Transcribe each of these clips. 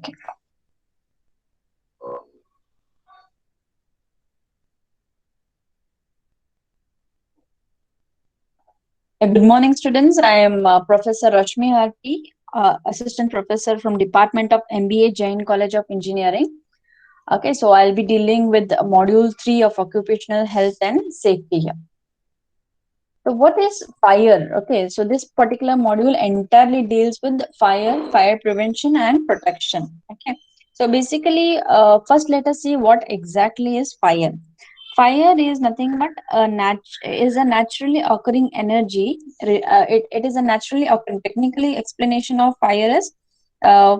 Okay. Good morning, students. I am Professor Rashmi Harti, Assistant Professor from Department of MBA, Jain College of Engineering. Okay, so I'll be dealing with Module 3 of Occupational Health and Safety here. So what is fire? Okay, so this particular module entirely deals with fire prevention and protection. Okay, so basically, first let us see what exactly is fire. Fire is nothing but is a naturally occurring energy. It is a naturally occurring. Technically, explanation of uh,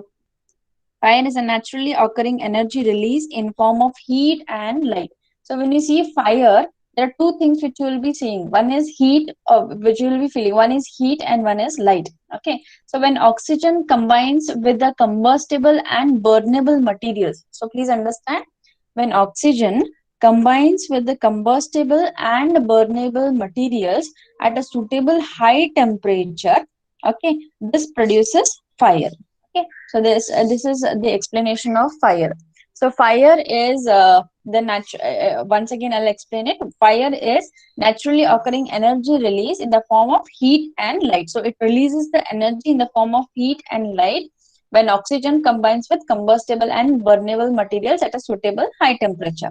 fire is a naturally occurring energy release in form of heat and light. So when you see fire, there are two things which you will be seeing. One is heat, which you will be feeling. One is heat and one is light. Okay. So when oxygen combines with the combustible and burnable materials. So please understand, when oxygen combines with the combustible and burnable materials at a suitable high temperature, okay, this produces fire. Okay, so this is the explanation of fire. So fire is the natural. Once again, I'll explain it. Fire is naturally occurring energy release in the form of heat and light. So it releases the energy in the form of heat and light when oxygen combines with combustible and burnable materials at a suitable high temperature.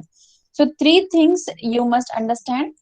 So three things you must understand.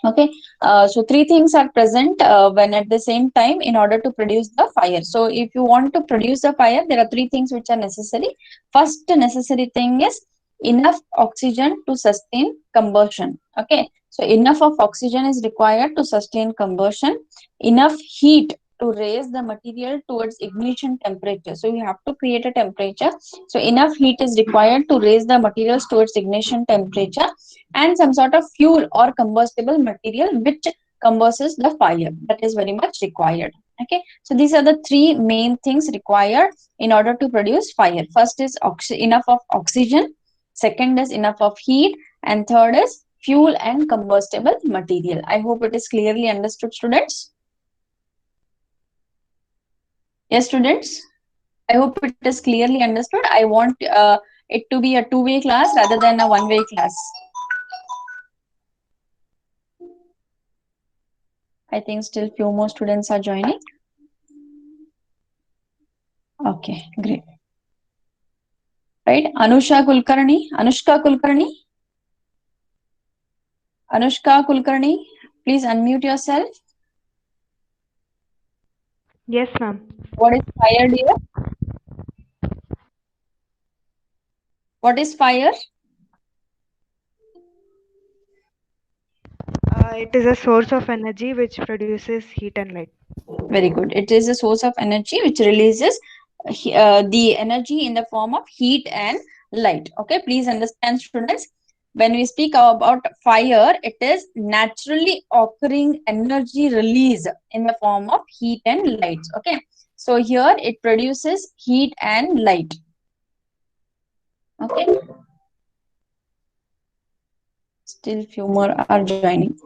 Okay, so three things are present when at the same time in order to produce the fire. So if you want to produce the fire, there are three things which are necessary. First necessary thing is enough oxygen to sustain combustion. Okay, so enough of oxygen is required to sustain combustion. Enough heat to raise the material towards ignition temperature. So you have to create a temperature. So enough heat is required to raise the materials towards ignition temperature, and some sort of fuel or combustible material which combusts the fire, that is very much required. Okay, so these are the three main things required in order to produce fire. First is enough of oxygen, second is enough of heat, and third is fuel and combustible material. I hope it is clearly understood, students. Yes, students, I hope it is clearly understood. I want it to be a two-way class rather than a one-way class. I think still few more students are joining. Okay, great. Right, Anushka Kulkarni, please unmute yourself. Yes, ma'am. What is fire, dear? What is fire? It is a source of energy which produces heat and light. Very good. It is a source of energy which releases the energy in the form of heat and light. Okay, please understand, students. When we speak about fire, it is naturally occurring energy release in the form of heat and light. Okay, so here it produces heat and light. Okay, still few more are joining.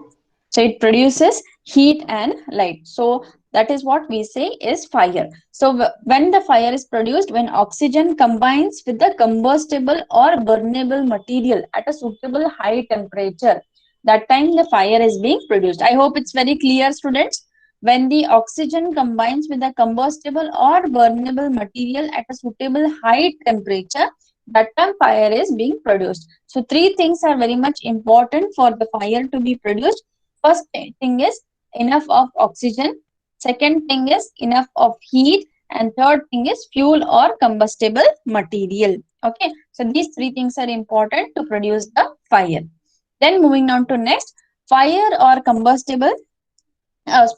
So it produces heat and light. So that is what we say is fire. So when the fire is produced, when oxygen combines with the combustible or burnable material at a suitable high temperature, that time the fire is being produced. I hope it's very clear, students. When the oxygen combines with the combustible or burnable material at a suitable high temperature, that time fire is being produced. So three things are very much important for the fire to be produced. First thing is enough of oxygen, second thing is enough of heat, and third thing is fuel or combustible material. Okay, so these three things are important to produce the fire. Then moving on to next, fire or combustible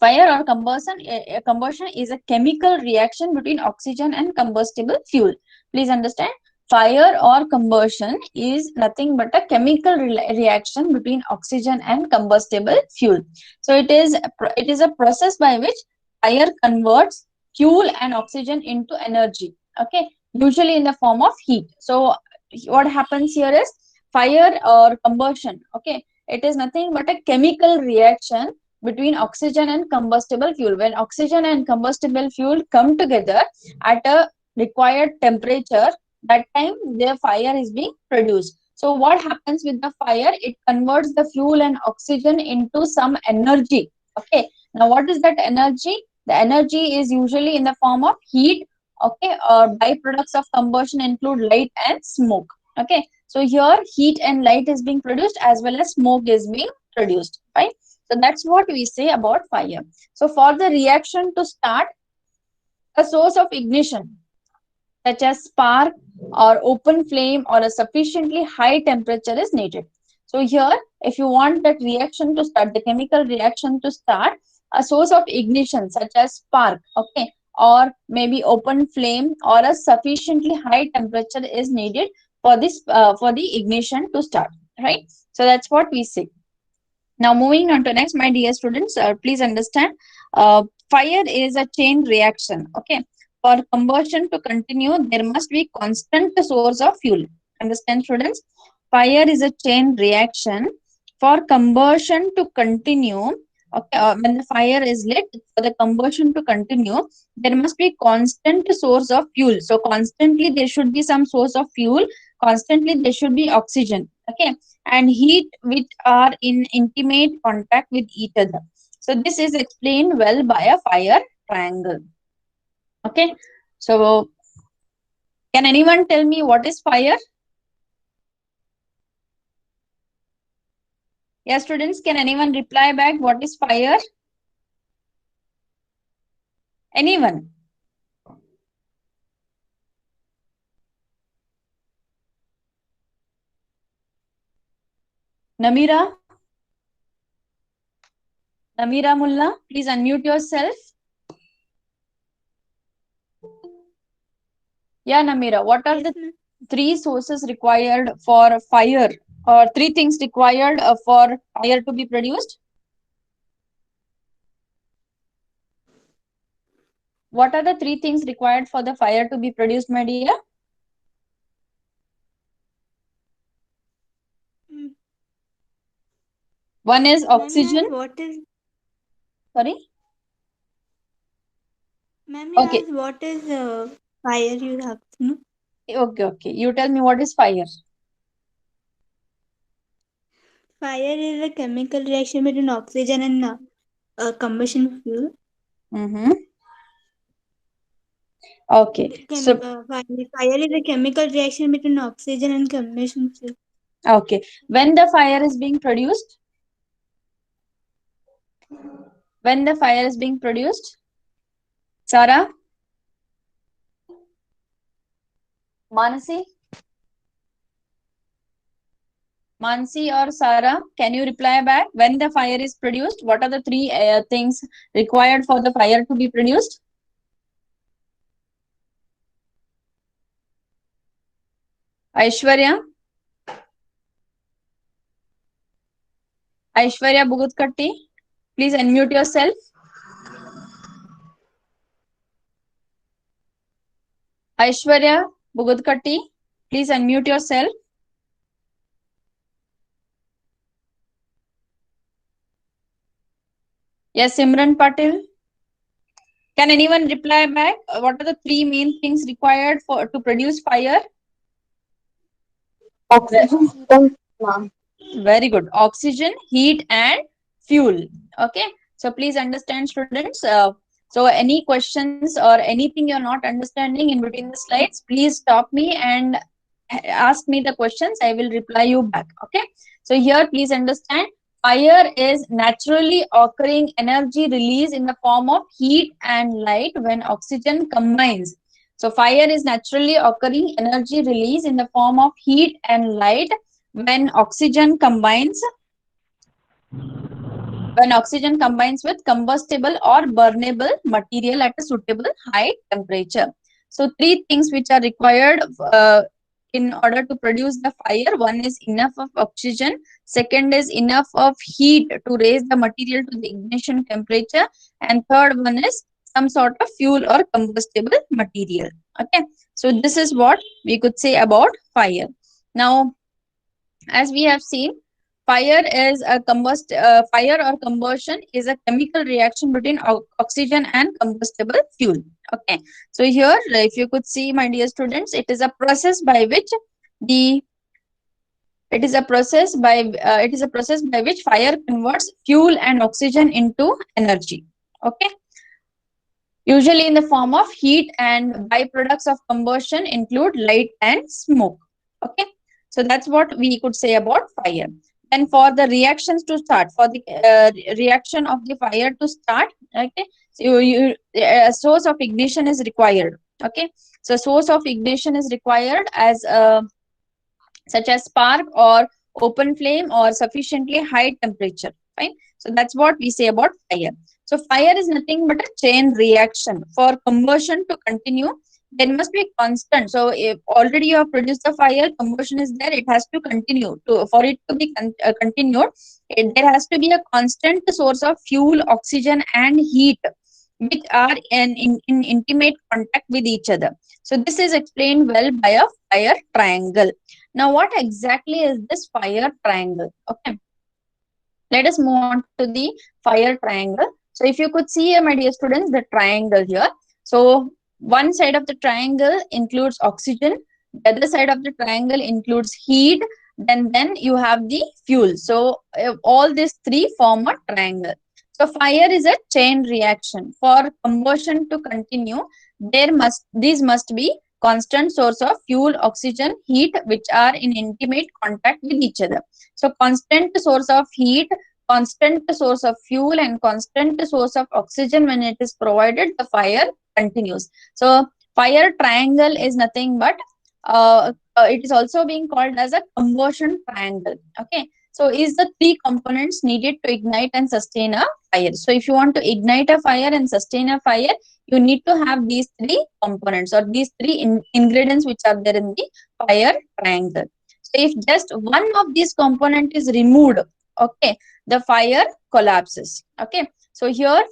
fire or combustion is a chemical reaction between oxygen and combustible fuel. Please understand, fire or combustion is nothing but a chemical reaction between oxygen and combustible fuel. So it is a process by which fire converts fuel and oxygen into energy. Okay, usually in the form of heat. So what happens here is fire or combustion. Okay, it is nothing but a chemical reaction between oxygen and combustible fuel. When oxygen and combustible fuel come together at a required temperature, that time the fire is being produced. So what happens with the fire? It converts the fuel and oxygen into some energy. Okay. Now what is that energy? The energy is usually in the form of heat. Okay. Or byproducts of combustion include light and smoke. Okay. So here heat and light is being produced as well as smoke is being produced. Right. So that's what we say about fire. So for the reaction to start, a source of ignition such as spark or open flame or a sufficiently high temperature is needed. So here, if you want that reaction to start, the chemical reaction to start, a source of ignition such as spark, okay, or maybe open flame or a sufficiently high temperature is needed for this for the ignition to start, right? So that's what we say. Now, moving on to next, my dear students, please understand, fire is a chain reaction. Okay, for combustion to continue, there must be constant source of fuel. Understand, students? Fire is a chain reaction. For combustion to continue, okay, when the fire is lit, for the combustion to continue, there must be constant source of fuel. So constantly there should be some source of fuel. Constantly there should be oxygen. Okay, and heat which are in intimate contact with each other. So this is explained well by a fire triangle. Okay, so can anyone tell me what is fire? Yeah, students, can anyone reply back what is fire? Anyone? Namira? Namira Mullah, please unmute yourself. Yeah, Namira, what are Yes, the ma'am. three sources required for fire, or three things required for fire to be produced? What are the three things required for the fire to be produced, my dear? Mm. One is Ma'am, you oxygen. asked what is Sorry. ma'am, you Okay. asked what is fire you asked, no? Okay. Okay. You tell me what is fire. Fire is a chemical reaction between oxygen and combustion fuel. Mm-hmm. Okay. So, Fire is a chemical reaction between oxygen and combustion fuel. okay. When the fire is being produced, when the fire is being produced, Sarah, Manasi, Mansi or Sarah, can you reply back? When the fire is produced, what are the three things required for the fire to be produced? Aishwarya, Aishwarya Bugutkatti, please unmute yourself. Aishwarya Bugutkatti, please unmute yourself. Yes, Simran Patil. Can anyone reply back? What are the three main things required for to produce fire? Oxygen, heat, and Very good. Oxygen, heat, and fuel. Okay. So please understand, students. So any questions or anything you're not understanding in between the slides, please stop me and ask me the questions. I will reply you back. Okay. So here, please understand. Fire is naturally occurring energy release in the form of heat and light when oxygen combines. So fire is naturally occurring energy release in the form of heat and light when oxygen combines with combustible or burnable material at a suitable high temperature. So three things which are required in order to produce the fire. One is enough of oxygen, second is enough of heat to raise the material to the ignition temperature, and third one is some sort of fuel or combustible material. Okay, so this is what we could say about fire. Now, as we have seen, Fire is a fire or combustion is a chemical reaction between oxygen and combustible fuel. Okay, so here, if you could see, my dear students, it is a process by which the it is a process by which fire converts fuel and oxygen into energy. Okay, usually in the form of heat, and byproducts of combustion include light and smoke. Okay, so that's what we could say about fire. Then for the reactions to start, for the reaction of the fire to start, okay, so a source of ignition is required. Okay, so source of ignition is required as such as spark or open flame or sufficiently high temperature. Fine, so that's what we say about fire. So fire is nothing but a chain reaction. For combustion to continue, there must be constant. So if already you have produced the fire, combustion is there, it has to continue. For it to be continued, there has to be a constant source of fuel, oxygen, and heat, which are in intimate contact with each other. So this is explained well by a fire triangle. Now, what exactly is this fire triangle? Okay, let us move on to the fire triangle. So if you could see here, my dear students, the triangle here. So one side of the triangle includes oxygen, the other side of the triangle includes heat, then you have the fuel. So all these three form a triangle. So fire is a chain reaction. For combustion to continue, these must be constant source of fuel, oxygen, heat, which are in intimate contact with each other. So constant source of heat, constant source of fuel, and constant source of oxygen, when it is provided, the fire continues. So fire triangle is nothing but it is also being called as a combustion triangle. Okay, so is the three components needed to ignite and sustain a fire. So if you want to ignite a fire and sustain a fire, you need to have these three components or these three ingredients which are there in the fire triangle. So if just one of these component is removed, okay, the fire collapses. Okay, so here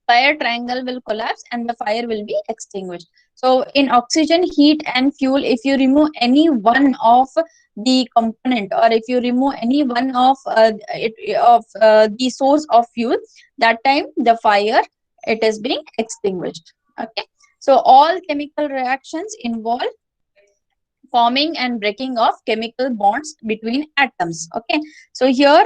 fire triangle will collapse and the fire will be extinguished. So in oxygen, heat, and fuel, if you remove any one of the component, or if you remove any one of the source of fuel, that time the fire, it is being extinguished. Okay, so all chemical reactions involve forming and breaking of chemical bonds between atoms. Okay, so here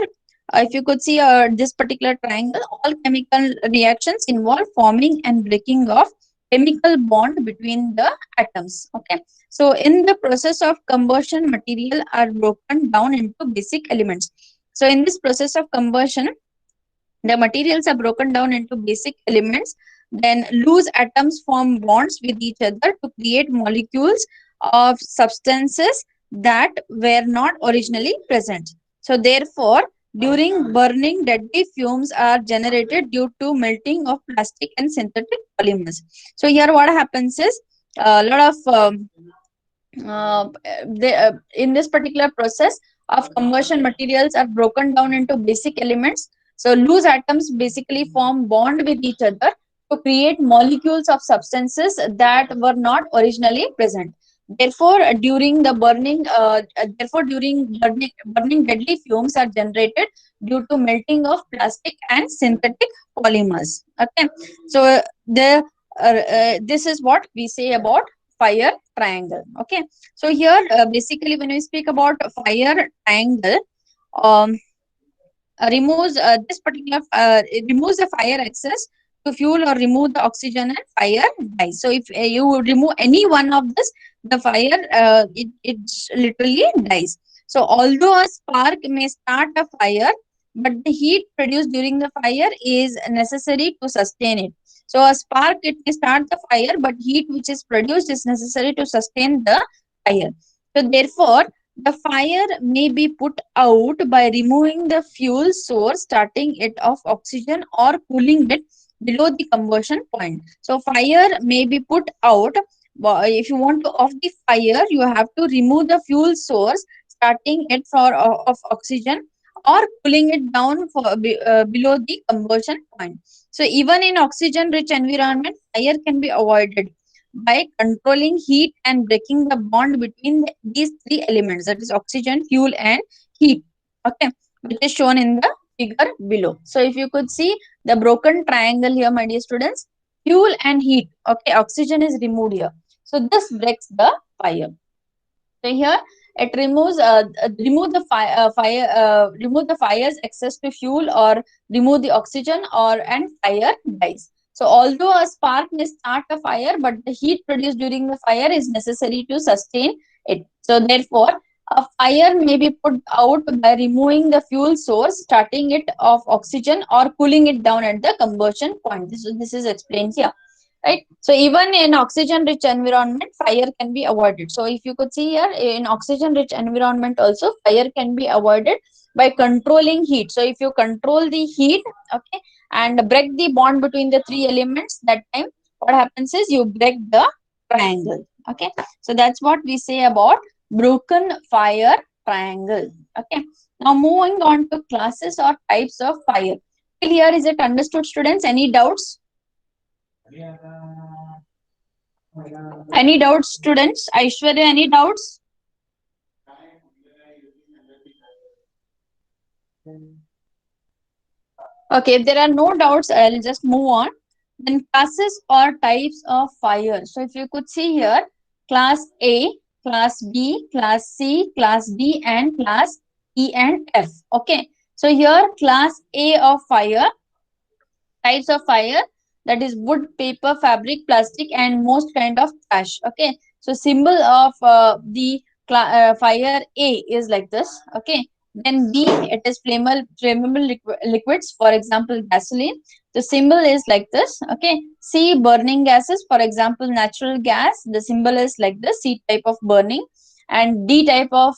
if you could see this particular triangle, all chemical reactions involve forming and breaking of chemical bond between the atoms. Okay, so in the process of combustion, material are broken down into basic elements. So in this process of combustion, the materials are broken down into basic elements. Then loose atoms form bonds with each other to create molecules of substances that were not originally present. So therefore, during burning, deadly fumes are generated due to melting of plastic and synthetic polymers. So here what happens is a lot of in this particular process of combustion, materials are broken down into basic elements. So loose atoms basically form bond with each other to create molecules of substances that were not originally present. Therefore, during burning, deadly fumes are generated due to melting of plastic and synthetic polymers. Okay, so this is what we say about fire triangle. Okay, so here basically when we speak about fire triangle, um, removes this particular it removes the fire excess to fuel or remove the oxygen, and fire dies. So if you remove any one of this, the fire it literally dies. So although a spark may start a fire, but the heat produced during the fire is necessary to sustain it. So a spark, it may start the fire, but heat which is produced is necessary to sustain the fire. So therefore, the fire may be put out by removing the fuel source, starting it of oxygen, or cooling it below the combustion point. So fire may be put out. If you want to off the fire, you have to remove the fuel source, starting it of oxygen, or cooling it down below the combustion point. So even in oxygen-rich environment, fire can be avoided by controlling heat and breaking the bond between these three elements, that is oxygen, fuel, and heat. okay, which is shown in the figure below. So if you could see the broken triangle here, my dear students, fuel and heat, okay, oxygen is removed here. So this breaks the fire. So here it removes remove the fire's access to fuel, or remove the oxygen, or and fire dies. So although a spark may start a fire, but the heat produced during the fire is necessary to sustain it. So therefore, a fire may be put out by removing the fuel source, starting it of oxygen, or cooling it down at the combustion point. This is explained here, right? So even in oxygen rich environment, fire can be avoided. So if you could see here, in oxygen rich environment also, fire can be avoided by controlling heat. So if you control the heat, okay, and break the bond between the three elements, that time what happens is you break the triangle. Okay, so that's what we say about broken fire triangle. Okay, now moving on to classes or types of fire. Till here, is it understood, students? Any doubts? Any doubts, students? Aishwarya, any doubts? Okay, if there are no doubts, I'll just move on. Then classes or types of fire. So if you could see here, class A, class B, class C, class D, and class E and F. Okay, so here class A of fire, types of fire, that is wood, paper, fabric, plastic, and most kind of trash. Okay, so symbol of the fire A is like this. Okay, then B, it is flammable liquids, for example gasoline, the symbol is like this. Okay, C, burning gases, for example natural gas, the symbol is like this, C type of burning. And D type of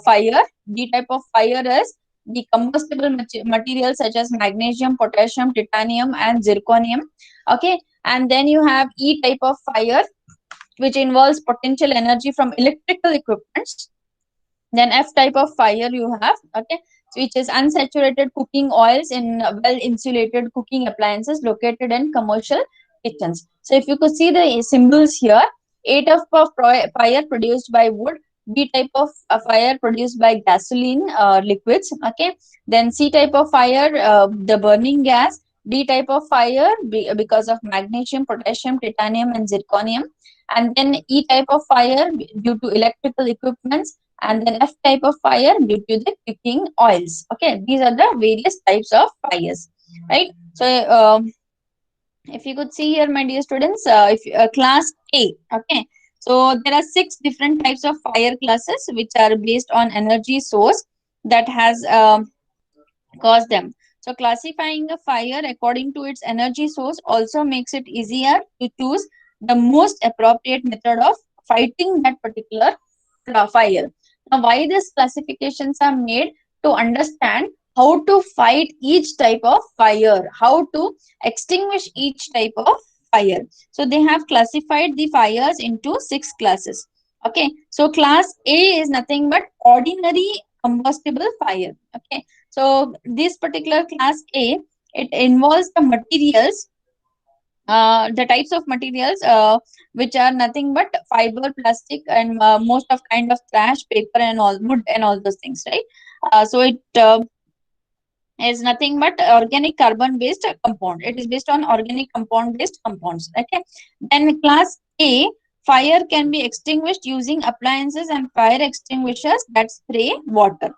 fire, D type of fire is the combustible materials such as magnesium, potassium, titanium, and zirconium. Okay, and then you have E type of fire, which involves potential energy from electrical equipments. Then F type of fire you have, okay, which is unsaturated cooking oils in well insulated cooking appliances located in commercial kitchens. So if you could see the symbols here, A type of fire produced by wood, B type of fire produced by gasoline liquids, okay. Then C type of fire, the burning gas. D type of fire because of magnesium, potassium, titanium, and zirconium. And then E type of fire due to electrical equipments. And then F type of fire due to the cooking oils. Okay, these are the various types of fires, right? So if you could see here, my dear students, if class A, okay, so there are 6 different types of fire classes which are based on energy source that has caused them. So classifying a fire according to its energy source also makes it easier to choose the most appropriate method of fighting that particular fire. Now, why these classifications are made? To understand how to fight each type of fire, how to extinguish each type of fire. So they have classified the fires into 6 classes. Okay, so class A is nothing but ordinary combustible fire. Okay, so this particular class A, it involves the materials, the types of materials which are nothing but fiber, plastic, and most of kind of trash, paper, and all wood, and all those things, right? So it is nothing but organic carbon based compound. It is based on organic compound based compounds. Okay, then class A, fire can be extinguished using appliances and fire extinguishers that spray water.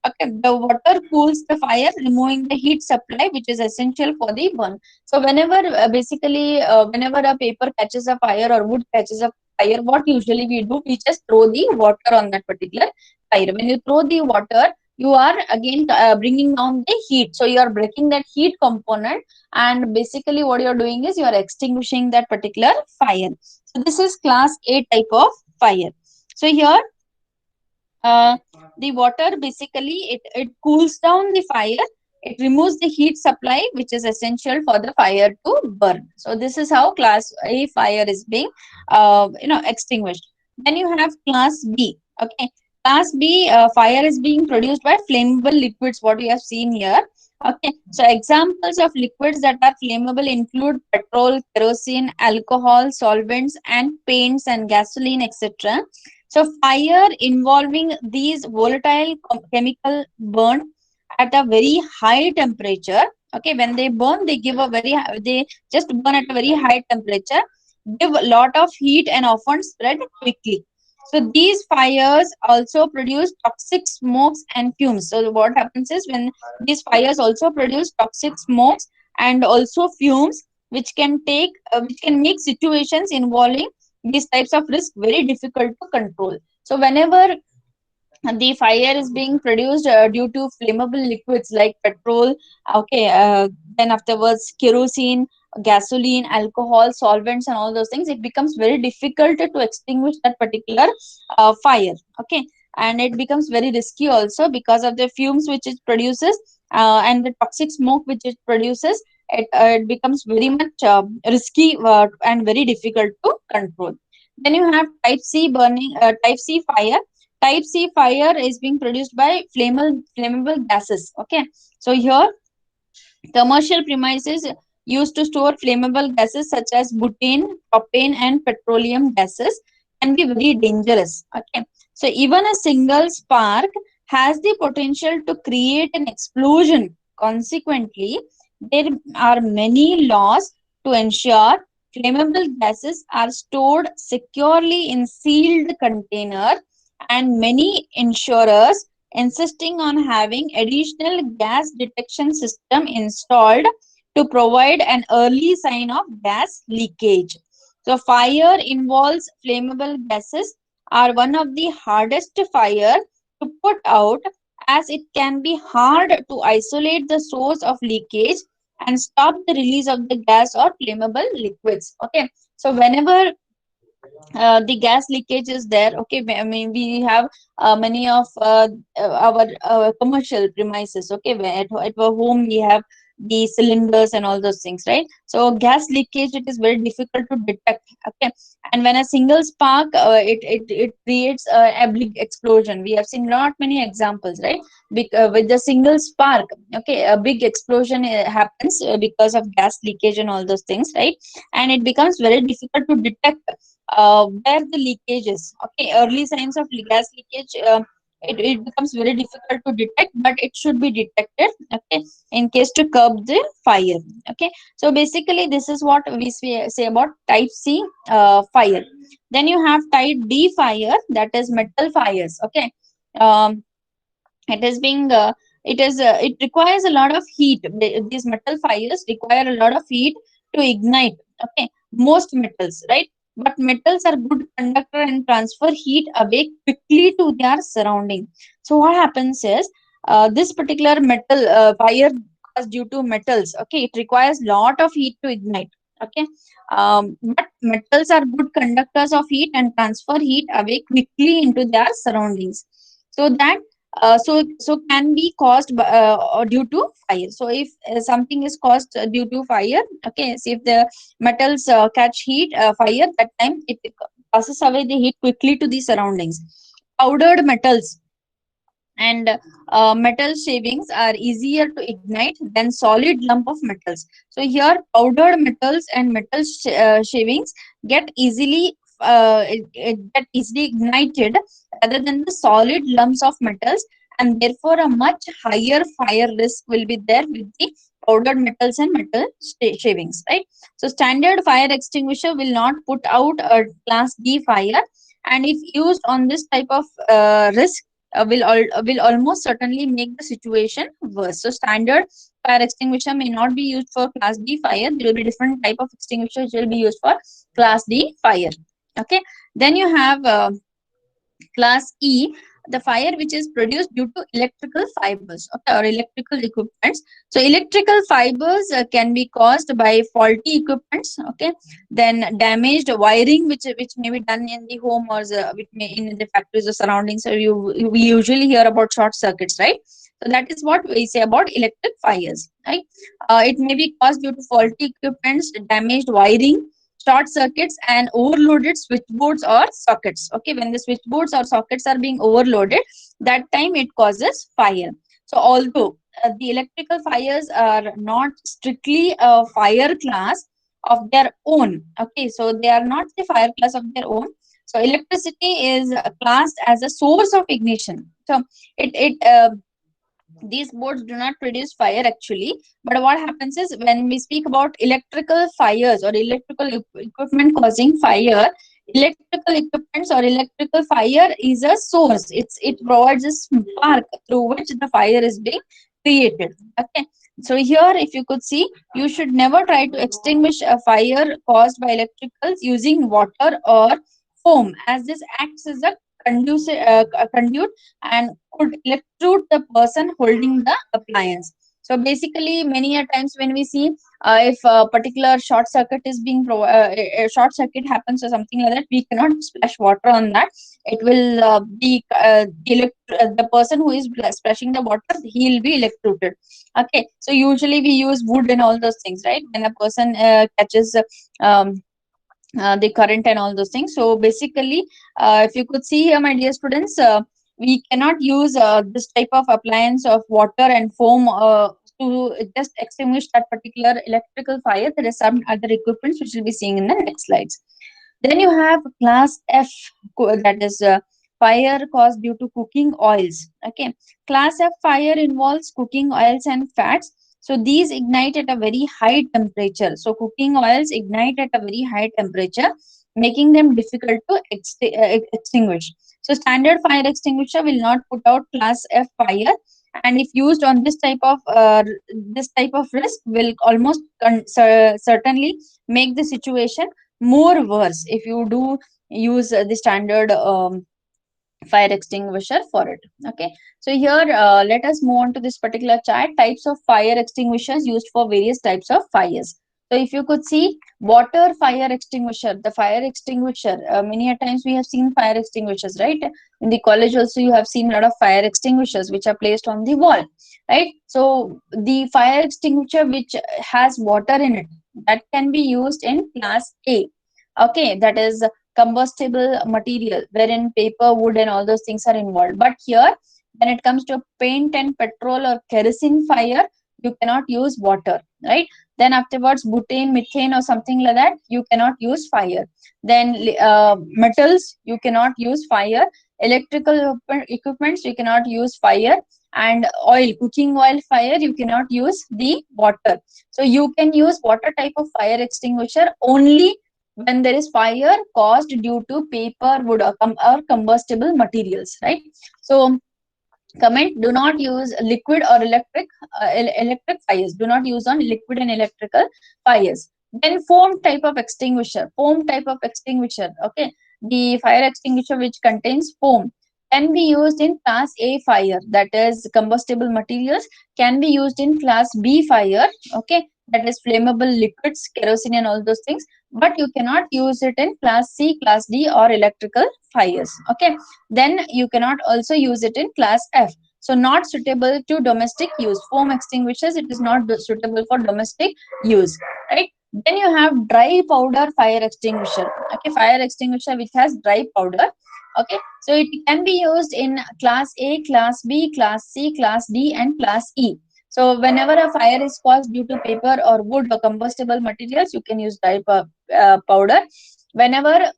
Okay, the water cools the fire, removing the heat supply, which is essential for the burn. So whenever whenever a paper catches a fire or wood catches a fire, what usually we do, we just throw the water on that particular fire. When you throw the water, you are again bringing down the heat. So you are breaking that heat component, and basically what you are doing is you are extinguishing that particular fire. So this is class A type of fire. So here the water basically it cools down the fire, it removes the heat supply which is essential for the fire to burn. So this is how class A fire is being extinguished. Then you have class B. Okay, class B fire is being produced by flammable liquids, what we have seen here. Okay, so examples of liquids that are flammable include petrol, kerosene, alcohol, solvents, and paints and gasoline, etc. So fire involving these volatile chemical burn at a very high temperature. Okay, when they burn, they give a they just burn at a very high temperature, give a lot of heat and often spread quickly. So these fires also produce toxic smokes and fumes. So what happens is when these fires also produce toxic smokes and also fumes, which can make situations involving these types of risk very difficult to control. So whenever the fire is being produced due to flammable liquids like petrol, okay, then afterwards kerosene, gasoline, alcohol, solvents, and all those things, it becomes very difficult to extinguish that particular fire. Okay, and it becomes very risky also because of the fumes which it produces and the toxic smoke which it produces. It becomes very much risky and very difficult to control. Then you have type C fire. Type C fire is being produced by flammable gases. Okay, so here commercial premises used to store flammable gases such as butane, propane, and petroleum gases can be very dangerous. Okay, so even a single spark has the potential to create an explosion. Consequently, there are many laws to ensure flammable gases are stored securely in sealed container, and many insurers insisting on having additional gas detection system installed to provide an early sign of gas leakage. So fire involves flammable gases are one of the hardest fire to put out, as it can be hard to isolate the source of leakage and stop the release of the gas or flammable liquids. Okay, so whenever the gas leakage is there, okay, I mean we have many of our commercial premises, okay, where at our home we have the cylinders and all those things, right? So gas leakage, it is very difficult to detect. Okay, and when a single spark it creates a big explosion. We have seen not many examples, right? With the single spark, okay, a big explosion happens because of gas leakage and all those things, right? And it becomes very difficult to detect where the leakage is. Okay, early signs of gas leakage, it becomes very difficult to detect, but it should be detected. Okay, in case to curb the fire. Okay, so basically this is what we say about type C fire. Then you have type D fire, that is metal fires. Okay, um, it is being it requires a lot of heat. These metal fires require a lot of heat to ignite. Okay, most metals, right? But metals are good conductor and transfer heat away quickly to their surrounding. So what happens is this particular metal fire is due to metals. Okay, it requires lot of heat to ignite. Okay, but metals are good conductors of heat and transfer heat away quickly into their surroundings. So that so can be caused by, or due to fire. So if something is caused due to fire, okay, so if the metals catch heat, fire, that time it passes away the heat quickly to the surroundings. Powdered metals and metal shavings are easier to ignite than solid lump of metals. So here powdered metals and metal shavings get easily get easily ignited rather than the solid lumps of metals, and therefore a much higher fire risk will be there with the powdered metals and metal shavings, right? So standard fire extinguisher will not put out a class D fire, and if used on this type of risk, will almost certainly make the situation worse. So standard fire extinguisher may not be used for class D fire. There will be different type of extinguisher which will be used for class D fire. Okay, then you have class E, the fire which is produced due to electrical fibers, okay, or electrical equipments. So electrical fibers can be caused by faulty equipments. Okay, then damaged wiring which may be done in the home or which may in the factories or surroundings. So we usually hear about short circuits, right? So that is what we say about electric fires, right? It may be caused due to faulty equipments, damaged wiring, short circuits, and overloaded switchboards or sockets. Okay, when the switchboards or sockets are being overloaded, that time it causes fire. So although the electrical fires are not strictly a fire class of their own, okay, so they are not the fire class of their own. So electricity is classed as a source of ignition. So it these boards do not produce fire actually, but what happens is when we speak about electrical fires or electrical equipment causing fire, electrical equipments or electrical fire is a source. It provides a spark through which the fire is being created. Okay, so here if you could see, you should never try to extinguish a fire caused by electricals using water or foam, as this acts as a conduit and could electrocute the person holding the appliance. So basically, many a times when we see if a particular short circuit is being a short circuit happens or something like that, we cannot splash water on that. It will be the person who is splashing the water, he will be electrocuted. Okay, so usually we use wood and all those things, right? When a person catches um, the current and all those things. So basically, if you could see here, my dear students, we cannot use this type of appliance of water and foam to just extinguish that particular electrical fire. There is some other equipments which we'll be seeing in the next slides. Then you have class F, that is fire caused due to cooking oils. Okay, class F fire involves cooking oils and fats. So these ignite at a very high temperature. So cooking oils ignite at a very high temperature, making them difficult to extinguish. So standard fire extinguisher will not put out class F fire, and if used on this type of risk, will almost certainly make the situation more worse if you do use the standard fire extinguisher for it. Okay, so here let us move on to this particular chart, types of fire extinguishers used for various types of fires. So if you could see, water fire extinguisher, the fire extinguisher, many a times we have seen fire extinguishers, right? In the college also you have seen a lot of fire extinguishers which are placed on the wall, right? So the fire extinguisher which has water in it, that can be used in class A. Okay, that is combustible material wherein paper, wood and all those things are involved. But here when it comes to paint and petrol or kerosene fire, you cannot use water, right? Then afterwards butane, methane or something like that, you cannot use fire. Then metals, you cannot use fire. Electrical equipments, you cannot use fire. And oil, cooking oil fire, you cannot use the water. So you can use water type of fire extinguisher only when there is fire caused due to paper, wood or combustible materials, right? So comment, do not use liquid or electric fires. Do not use on liquid and electrical fires. Then foam type of extinguisher. Okay, the fire extinguisher which contains foam can be used in class A fire, that is combustible materials, can be used in class B fire, okay, that is flammable liquids, kerosene and all those things, but you cannot use it in class C, class D or electrical fires. Okay, then you cannot also use it in class F. So not suitable to domestic use. Foam extinguishers, it is not suitable for domestic use, right? Then you have dry powder fire extinguisher. Okay, fire extinguisher which has dry powder. Okay, so it can be used in class A, class B, class C, class D and class E. So whenever a fire is caused due to paper or wood or combustible materials, you can use dry powder. Whenever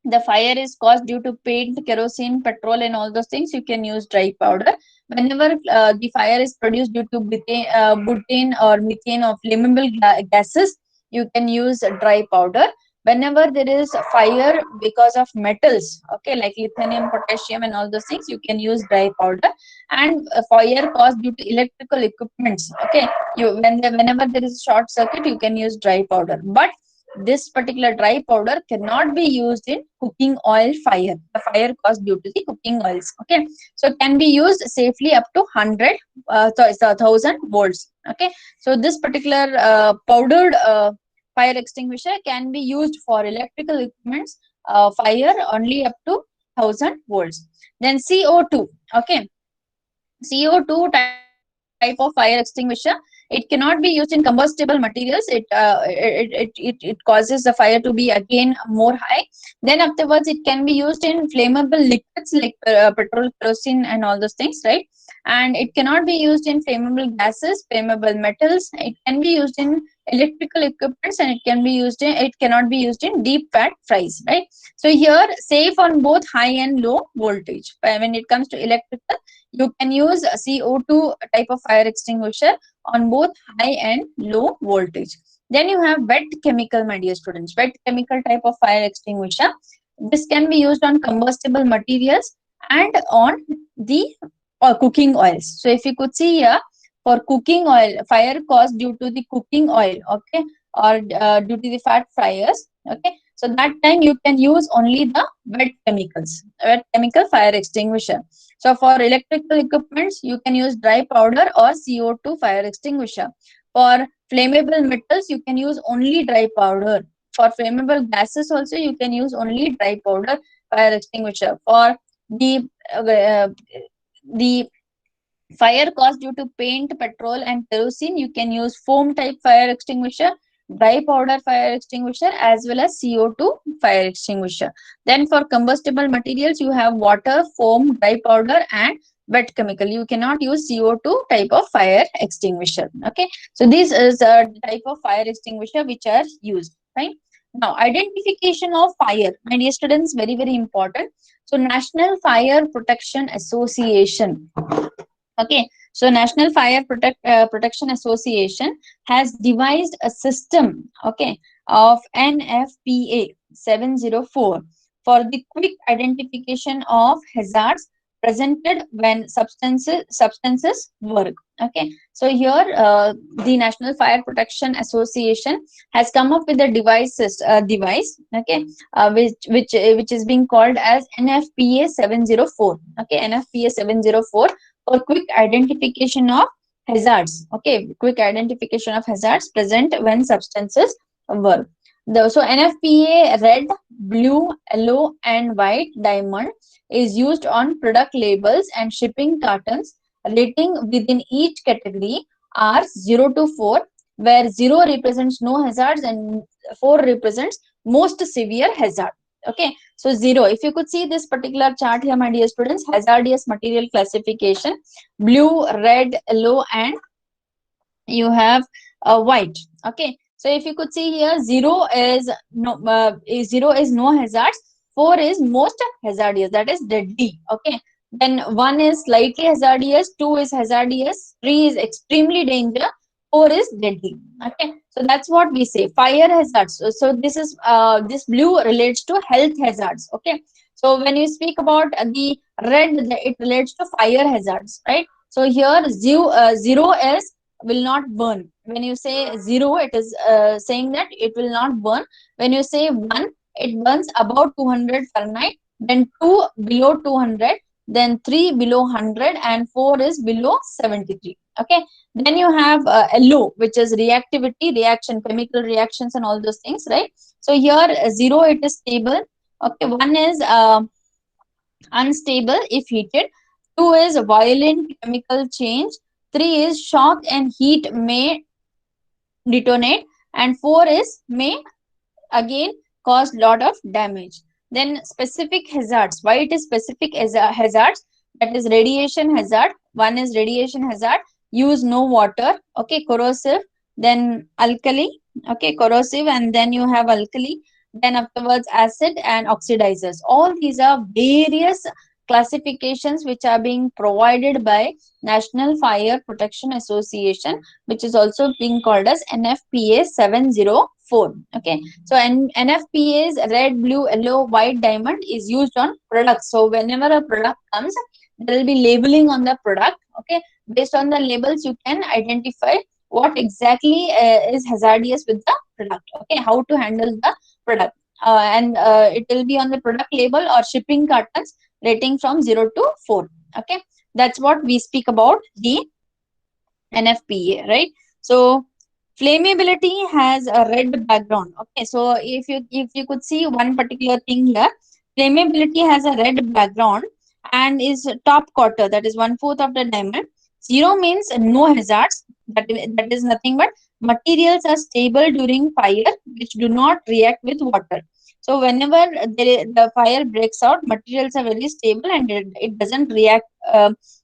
the fire is caused due to paint, kerosene, petrol and all those things, you can use dry powder. Whenever the fire is produced due to butane or methane or flammable gases, you can use dry powder. Whenever there is fire because of metals, okay, like lithium, potassium and all those things, you can use dry powder. And fire caused due to electrical equipments, okay, whenever there is a short circuit, you can use dry powder. But this particular dry powder cannot be used in cooking oil fire, the fire caused due to the cooking oils. Okay, so it can be used safely up to 1,000 volts. Okay, so this particular powdered fire extinguisher can be used for electrical equipments fire only up to 1,000 volts. Then CO2. Okay, CO2 type of fire extinguisher, it cannot be used in combustible materials. It causes the fire to be again more high. Then afterwards it can be used in flammable liquids like petrol, kerosene and all those things, right? And it cannot be used in flammable gases, flammable metals. It can be used in electrical equipments, and it cannot be used in deep fat fries, right? So here, safe on both high and low voltage. When it comes to electrical, you can use a CO2 type of fire extinguisher on both high and low voltage. Then you have wet chemical, my dear students. Wet chemical type of fire extinguisher. This can be used on combustible materials and on the cooking oils. So if you could see here, for cooking oil, fire caused due to the cooking oil, okay, or due to the fat fryers, okay. So that time you can use only the wet chemicals, wet chemical fire extinguisher. So for electrical equipments, you can use dry powder or CO2 fire extinguisher. For flammable metals, you can use only dry powder. For flammable gases also, you can use only dry powder fire extinguisher. For the fire caused due to paint, petrol, and kerosene, you can use foam type fire extinguisher, dry powder fire extinguisher, as well as CO2 fire extinguisher. Then for combustible materials, you have water, foam, dry powder, and wet chemical. You cannot use CO2 type of fire extinguisher. Okay, so this is a type of fire extinguisher which are used. Right now, identification of fire, my dear students, very very important. So National Fire Protection Association. Okay, so National Fire Protection Association has devised a system, okay, of NFPA 704 for the quick identification of hazards presented when substances work. Okay, so here the National Fire Protection Association has come up with a device, okay, which is being called as NFPA 704. Okay, NFPA 704 for quick identification of hazards. Okay, quick identification of hazards present when substances work. So NFPA red, blue, yellow, and white diamond is used on product labels and shipping cartons. Rating within each category are 0 to 4, where 0 represents no hazards and 4 represents most severe hazard. Okay, so 0, if you could see this particular chart here, my dear students, hazardous material classification, blue, red, yellow, and you have white. Okay, so if you could see here, 0 is no hazards, 4 is most hazardous, that is deadly. Okay, then 1 is slightly hazardous, 2 is hazardous, 3 is extremely dangerous, 4 is deadly. Okay, so that's what we say, fire hazards. So this is this blue relates to health hazards. Okay, so when you speak about the red, it relates to fire hazards, right? So here 0 is will not burn. When you say 0, it is saying that it will not burn. When you say 1, it burns above 200 Fahrenheit, then 2 below 200, then 3 below 100, and 4 is below 73. Okay, then you have yellow, which is reactivity, reaction, chemical reactions, and all those things, right? So here 0, it is stable. Okay, 1 is unstable if heated, 2 is violent chemical change, 3 is shock and heat may detonate, and 4 is may again cause lot of damage. Then specific hazards. Why it is specific hazards? That is radiation hazard. 1 is radiation hazard. Use no water. Okay, corrosive. Then alkali. Okay, corrosive, and then you have alkali. Then afterwards acid and oxidizers. All these are various classifications which are being provided by National Fire Protection Association, which is also being called as NFPA 704. Okay, so NFPA's red, blue, yellow, white diamond is used on products. So whenever a product comes, there will be labeling on the product. Okay, based on the labels, you can identify what exactly is hazardous with the product. Okay, how to handle the product. And it will be on the product label or shipping cartons, rating from 0 to 4. Okay, that's what we speak about the NFPA, right? So flammability has a red background. Okay, so if you could see one particular thing here, flammability has a red background and is top quarter, that is 1/4 of the diamond. 0 means no hazards, that is nothing but materials are stable during fire which do not react with water. So whenever the fire breaks out, materials are very stable and it doesn't react.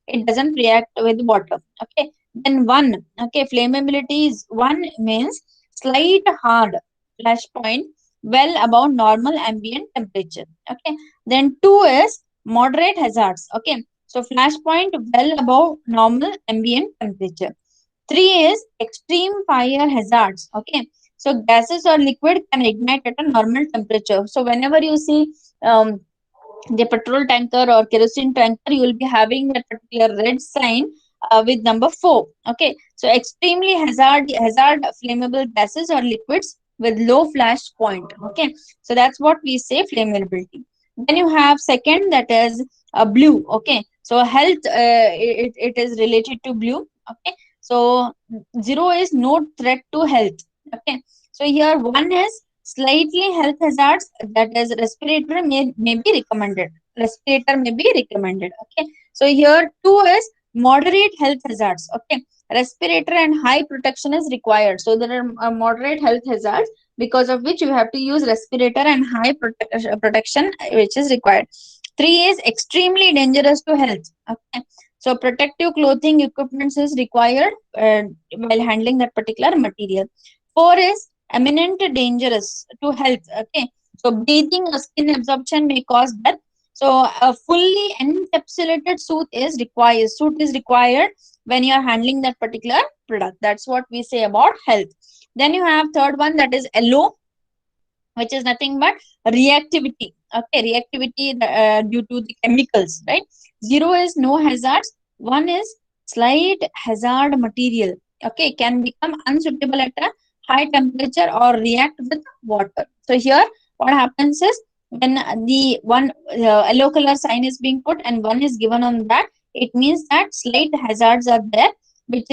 It doesn't react with water. Okay. Then 1. Okay, flammability is 1 means slight hard flash point well above normal ambient temperature. Okay. Then 2 is moderate hazards. Okay. So flash point well above normal ambient temperature. 3 is extreme fire hazards. Okay. So gases or liquid can ignite at a normal temperature. So whenever you see the petrol tanker or kerosene tanker, you will be having that particular red sign with number 4. Okay. So extremely hazard flammable gases or liquids with low flash point. Okay. So that's what we say flammability. Then you have second, that is blue. Okay. So health, it is related to blue. Okay. So 0 is no threat to health. Okay. So here 1 is slightly health hazards, that is respirator may be recommended. Respirator may be recommended. Okay. So here 2 is moderate health hazards. Okay. Respirator and high protection is required. So there are moderate health hazards because of which you have to use respirator and high protection which is required. 3 is extremely dangerous to health. Okay. So protective clothing equipment is required while handling that particular material. 4 is eminent dangerous to health. Okay. So breathing or skin absorption may cause death. So a fully encapsulated suit is required when you are handling that particular product. That's what we say about health. Then you have third one, that is LO, which is nothing but reactivity. Okay, reactivity due to the chemicals, right? 0 is no hazards. 1 is slight hazard material. Okay, can become unsuitable at a high temperature or react with water. So here, what happens is when the one yellow color sign is being put and 1 is given on that, it means that slight hazards are there, which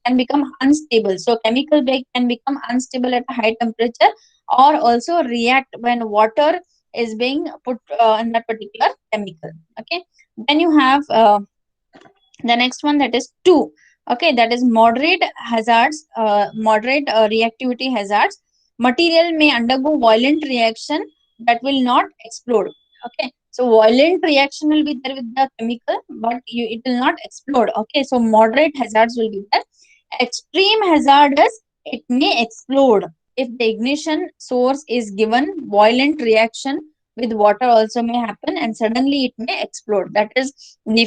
can become unstable. So chemical bag can become unstable at a high temperature or also react when water is being put in that particular chemical. Okay. Then you have the next one, that is 2. Okay, that is moderate hazards, moderate reactivity hazards. Material may undergo violent reaction that will not explode. Okay, so violent reaction will be there with the chemical, but it will not explode. Okay, so moderate hazards will be there. Extreme hazard is it may explode if the ignition source is given. Violent reaction with water also may happen and suddenly it may explode. That is the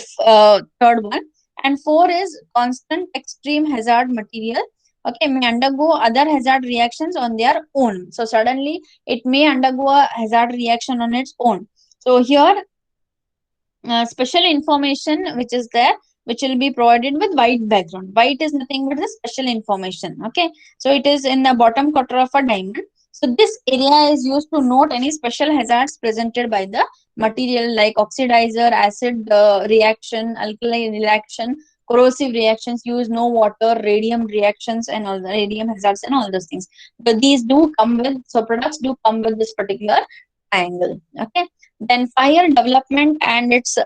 third one. And 4 is constant extreme hazard material. Okay, may undergo other hazard reactions on their own. So suddenly it may undergo a hazard reaction on its own. So here special information which is there, which will be provided with white background. White is nothing but the special information. Okay, so it is in the bottom quarter of a diamond. So this area is used to note any special hazards presented by the material like oxidizer, acid reaction, alkali reaction, corrosive reactions, use no water, radium reactions, and all the radium hazards and all those things. But these do come with, so products do come with this particular triangle. Okay. Then fire development and its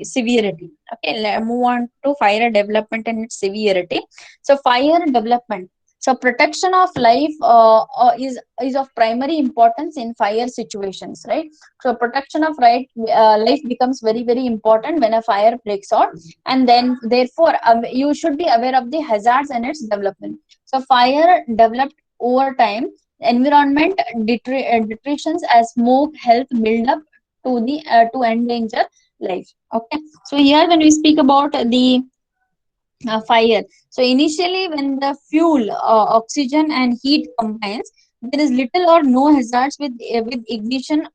severity. Okay, let's move on to fire development and its severity. So fire development. So protection of life is of primary importance in fire situations, right? So protection of life becomes very important when a fire breaks out, and then therefore you should be aware of the hazards and its development. So fire developed over time, environment deteriorations as smoke, health build up to the to endanger life. Okay, so here when we speak about the fire, so initially when the fuel, oxygen and heat combines, there is little or no hazards with ignition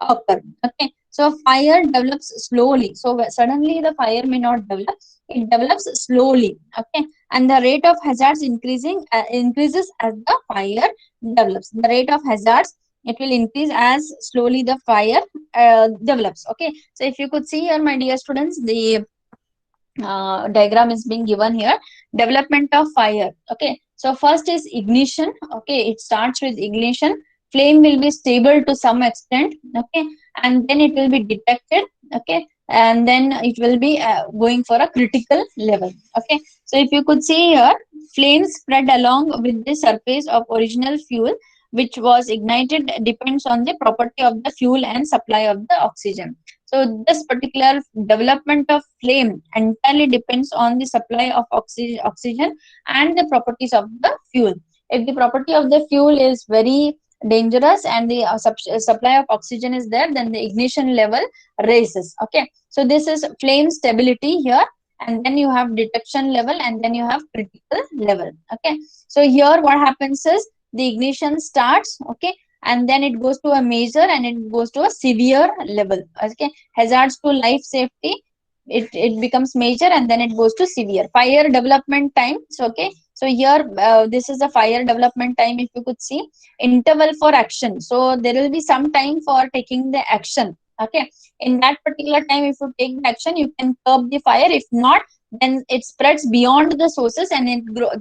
occur. Okay, so fire develops slowly. So suddenly the fire may not develop, it develops slowly. Okay, and the rate of hazards increases as the fire develops. The rate of hazards, it will increase as slowly the fire develops. Okay, so if you could see here, my dear students, the diagram is being given here. Development of fire. Okay, so first is ignition. Okay, it starts with ignition. Flame will be stable to some extent. Okay, and then it will be detected. Okay, and then it will be going for a critical level. Okay, so if you could see here, flames spread along with the surface of original fuel which was ignited depends on the property of the fuel and supply of the oxygen. So this particular development of flame entirely depends on the supply of oxygen and the properties of the fuel. If the property of the fuel is very dangerous and the supply of oxygen is there, then the ignition level raises. Okay, so this is flame stability here, and then you have detection level, and then you have critical level. Okay, so here what happens is the ignition starts, okay, and then it goes to a major and it goes to a severe level. Okay, hazards to life safety, it becomes major and then it goes to severe. Fire development time. So okay, so here this is the fire development time. If you could see interval for action, so there will be some time for taking the action. Okay, in that particular time, if you take the action, you can curb the fire. If not, then it spreads beyond the sources and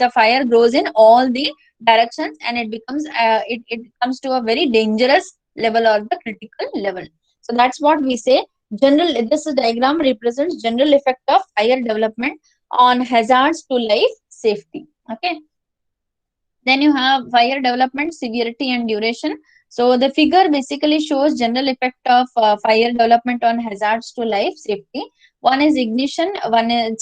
the fire grows in all the directions, and it becomes it comes to a very dangerous level or the critical level. So that's what we say. General, this diagram represents general effect of fire development on hazards to life safety. Okay, then you have fire development severity and duration. So the figure basically shows general effect of fire development on hazards to life safety. One is ignition,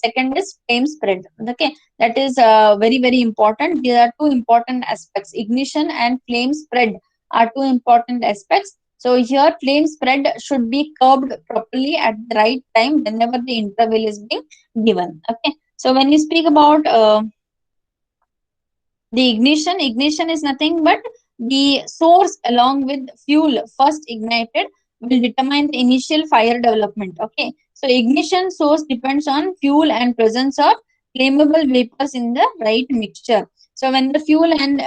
second is flame spread. Okay, that is very important. These are two important aspects. Ignition and flame spread are two important aspects. So here flame spread should be curbed properly at the right time whenever the interval is being given. Okay, so when you speak about the ignition is nothing but the source along with fuel first ignited will determine the initial fire development. Okay, so ignition source depends on fuel and presence of flammable vapors in the right mixture. So when the fuel and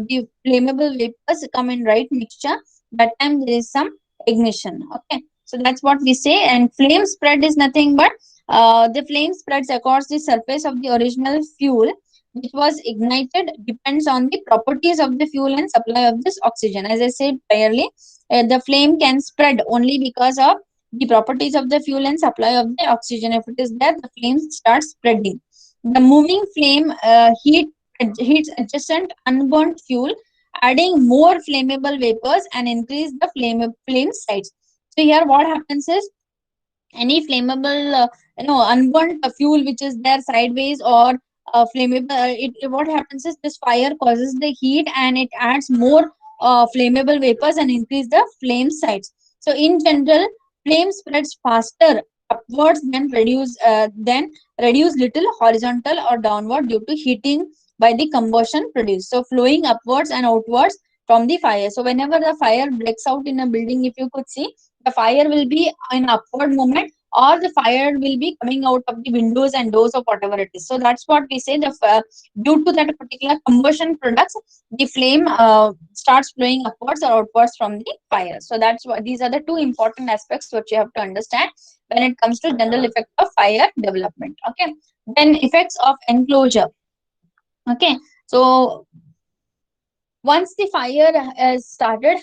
the flammable vapors come in right mixture, that time there is some ignition. Okay, so that's what we say. And flame spread is nothing but the flame spreads across the surface of the original fuel which was ignited depends on the properties of the fuel and supply of this oxygen. As I said priorly, the flame can spread only because of the properties of the fuel and supply of the oxygen. If it is there, the flame starts spreading. The moving flame heats adjacent unburnt fuel, adding more flammable vapors and increase the flame size. So here what happens is any flammable unburnt fuel which is there sideways or flammable, what happens is this fire causes the heat and it adds more flammable vapors and increase the flame size. So in general, flame spreads faster upwards than reduce little horizontal or downward due to heating by the combustion produced, so flowing upwards and outwards from the fire. So whenever the fire breaks out in a building, if you could see, the fire will be in upward movement or the fire will be coming out of the windows and doors of whatever it is. So that's what we say, due to that particular combustion products, the flame starts flowing upwards or outwards from the fire. So that's what, these are the two important aspects which you have to understand when it comes to general effect of fire development. Okay, then effects of enclosure. Okay, so once the fire has started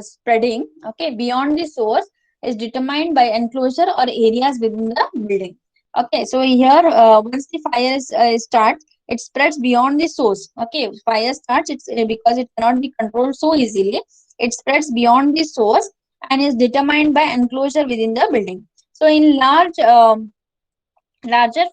spreading, okay, beyond the source is determined by enclosure or areas within the building. Okay, so here once the fire starts, it spreads beyond the source. Okay, fire starts, it's because it cannot be controlled so easily. It spreads beyond the source and is determined by enclosure within the building. So in larger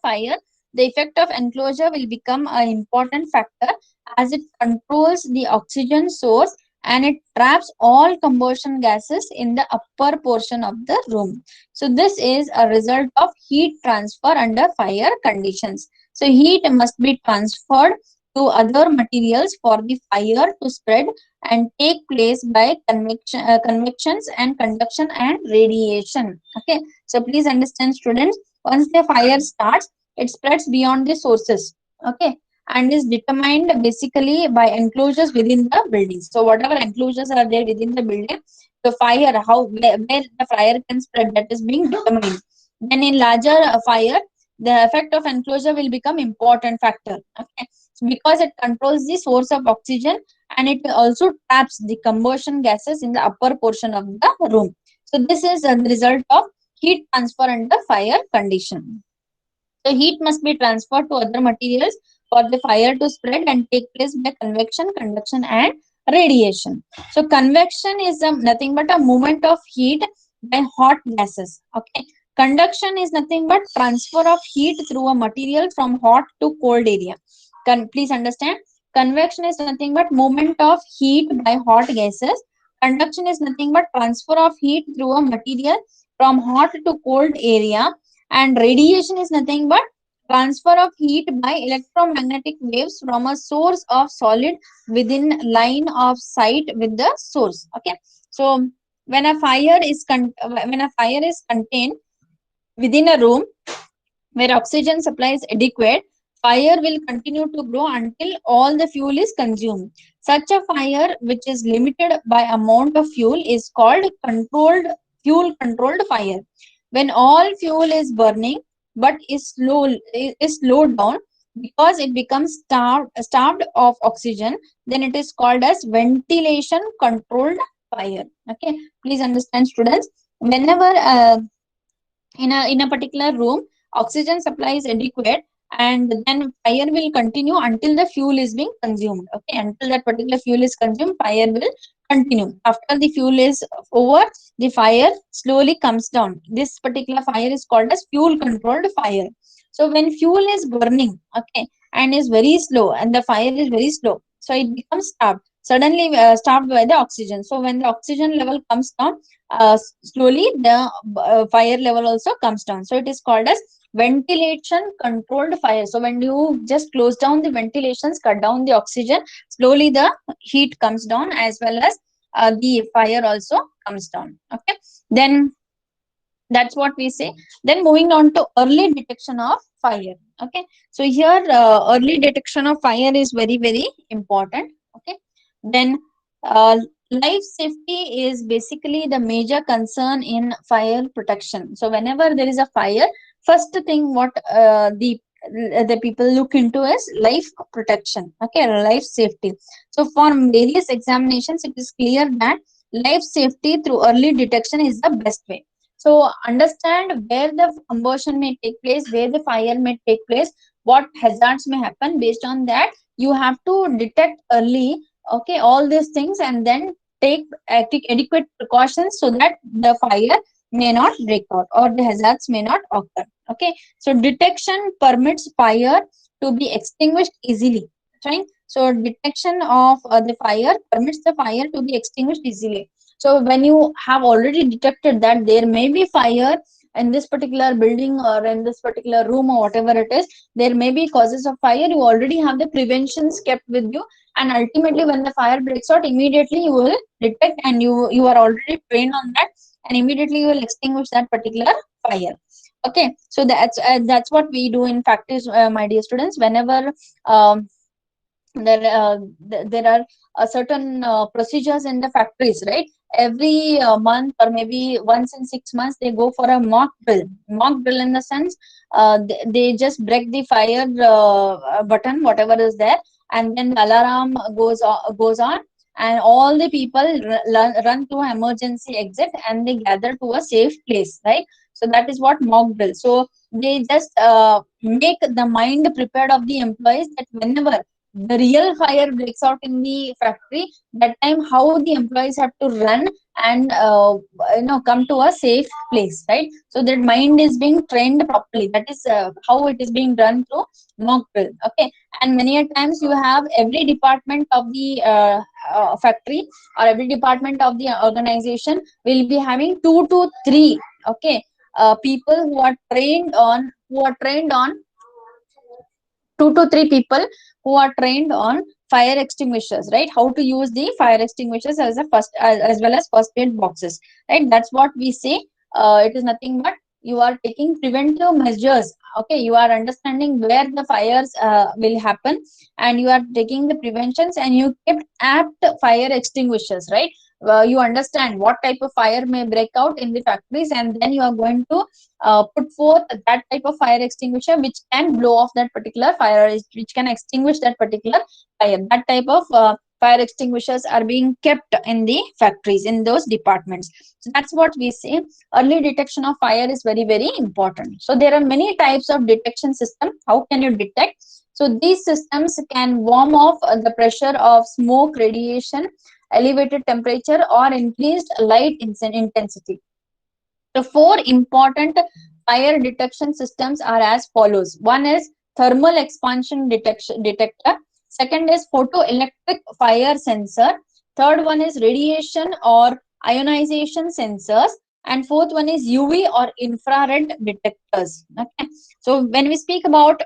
fire, the effect of enclosure will become an important factor as it controls the oxygen source and it traps all combustion gases in the upper portion of the room. So this is a result of heat transfer under fire conditions. So heat must be transferred to other materials for the fire to spread and take place by convections and conduction and radiation. Okay, so please understand students, once the fire starts, it spreads beyond the sources. Okay, and is determined basically by enclosures within the building. So whatever enclosures are there within the building, the fire, where the fire can spread, that is being determined. Then in larger fire, the effect of enclosure will become important factor. Okay, so because it controls the source of oxygen and it also traps the combustion gases in the upper portion of the room. So this is the result of heat transfer under fire condition. So heat must be transferred to other materials for the fire to spread and take place by convection, conduction and radiation. So convection is nothing but a movement of heat by hot gases. Okay. Conduction is nothing but transfer of heat through a material from hot to cold area. Please understand, Convection is nothing but movement of heat by hot gases. Conduction is nothing but transfer of heat through a material from hot to cold area. And radiation is nothing but transfer of heat by electromagnetic waves from a source of solid within line of sight with the source. Okay, so when a fire is contained within a room where oxygen supply is adequate, fire will continue to grow until all the fuel is consumed. Such a fire, which is limited by amount of fuel, is called fuel controlled fire. When all fuel is burning but is slowed down because it becomes starved of oxygen, then it is called as ventilation controlled fire. Okay, please understand, students. Whenever in a particular room oxygen supply is adequate, and then fire will continue until the fuel is being consumed. Okay, until that particular fuel is consumed, fire will continue. After the fuel is over, the fire slowly comes down. This particular fire is called as fuel controlled fire. So when fuel is burning, okay, and is very slow, and the fire is very slow, so it becomes starved, suddenly starved by the oxygen. So when the oxygen level comes down, slowly the fire level also comes down. So it is called as ventilation controlled fire. So when you just close down the ventilations, cut down the oxygen, slowly the heat comes down, as well as the fire also comes down. Okay, then that's what we say. Then moving on to early detection of fire. Okay, so here early detection of fire is very, very important. Okay, then uh, life safety is basically the major concern in fire protection. So whenever there is a fire, first thing what the people look into is life protection. Okay, life safety. So for various examinations, it is clear that life safety through early detection is the best way. So understand where the combustion may take place, where the fire may take place, what hazards may happen. Based on that, you have to detect early, okay, all these things, and then take adequate precautions so that the fire may not break out or the hazards may not occur. Okay, so detection permits fire to be extinguished easily. Right? So detection of the fire permits the fire to be extinguished easily. So when you have already detected that there may be fire in this particular building or in this particular room or whatever it is, there may be causes of fire, you already have the preventions kept with you, and ultimately when the fire breaks out, immediately you will detect, and you are already trained on that, and immediately you will extinguish that particular fire. Okay, so that's what we do in practice, my dear students. Whenever there are certain procedures in the factories, right? Every month or maybe once in 6 months, they go for a mock drill in the sense, they just break the fire button, whatever is there, and then the alarm goes on, and all the people run to an emergency exit, and they gather to a safe place, right? So that is what mock drill. So they just make the mind prepared of the employees that whenever the real fire breaks out in the factory, that time how the employees have to run and come to a safe place, right? So that mind is being trained properly. That is how it is being done through mock drill. Okay, and many a times you have every department of the factory or every department of the organization will be having 2 to 3, okay, people who are trained on 2 to 3 people who are trained on fire extinguishers, right? How to use the fire extinguishers as a first as well as first aid boxes, right? That's what we say. It is nothing but you are taking preventive measures. Okay, you are understanding where the fires will happen, and you are taking the preventions, and you kept apt fire extinguishers, right? You understand what type of fire may break out in the factories, and then you are going to put forth that type of fire extinguisher which can blow off that particular fire, which can extinguish that particular fire. That type of fire extinguishers are being kept in the factories, in those departments. So that's what we say. Early detection of fire is very, very important. So there are many types of detection system. How can you detect? So these systems can warm off the pressure of smoke, radiation, elevated temperature, or increased light intensity. The 4 important fire detection systems are as follows. One is thermal expansion detector. Second is photoelectric fire sensor. Third one is radiation or ionization sensors. And fourth one is UV or infrared detectors. Okay. So when we speak about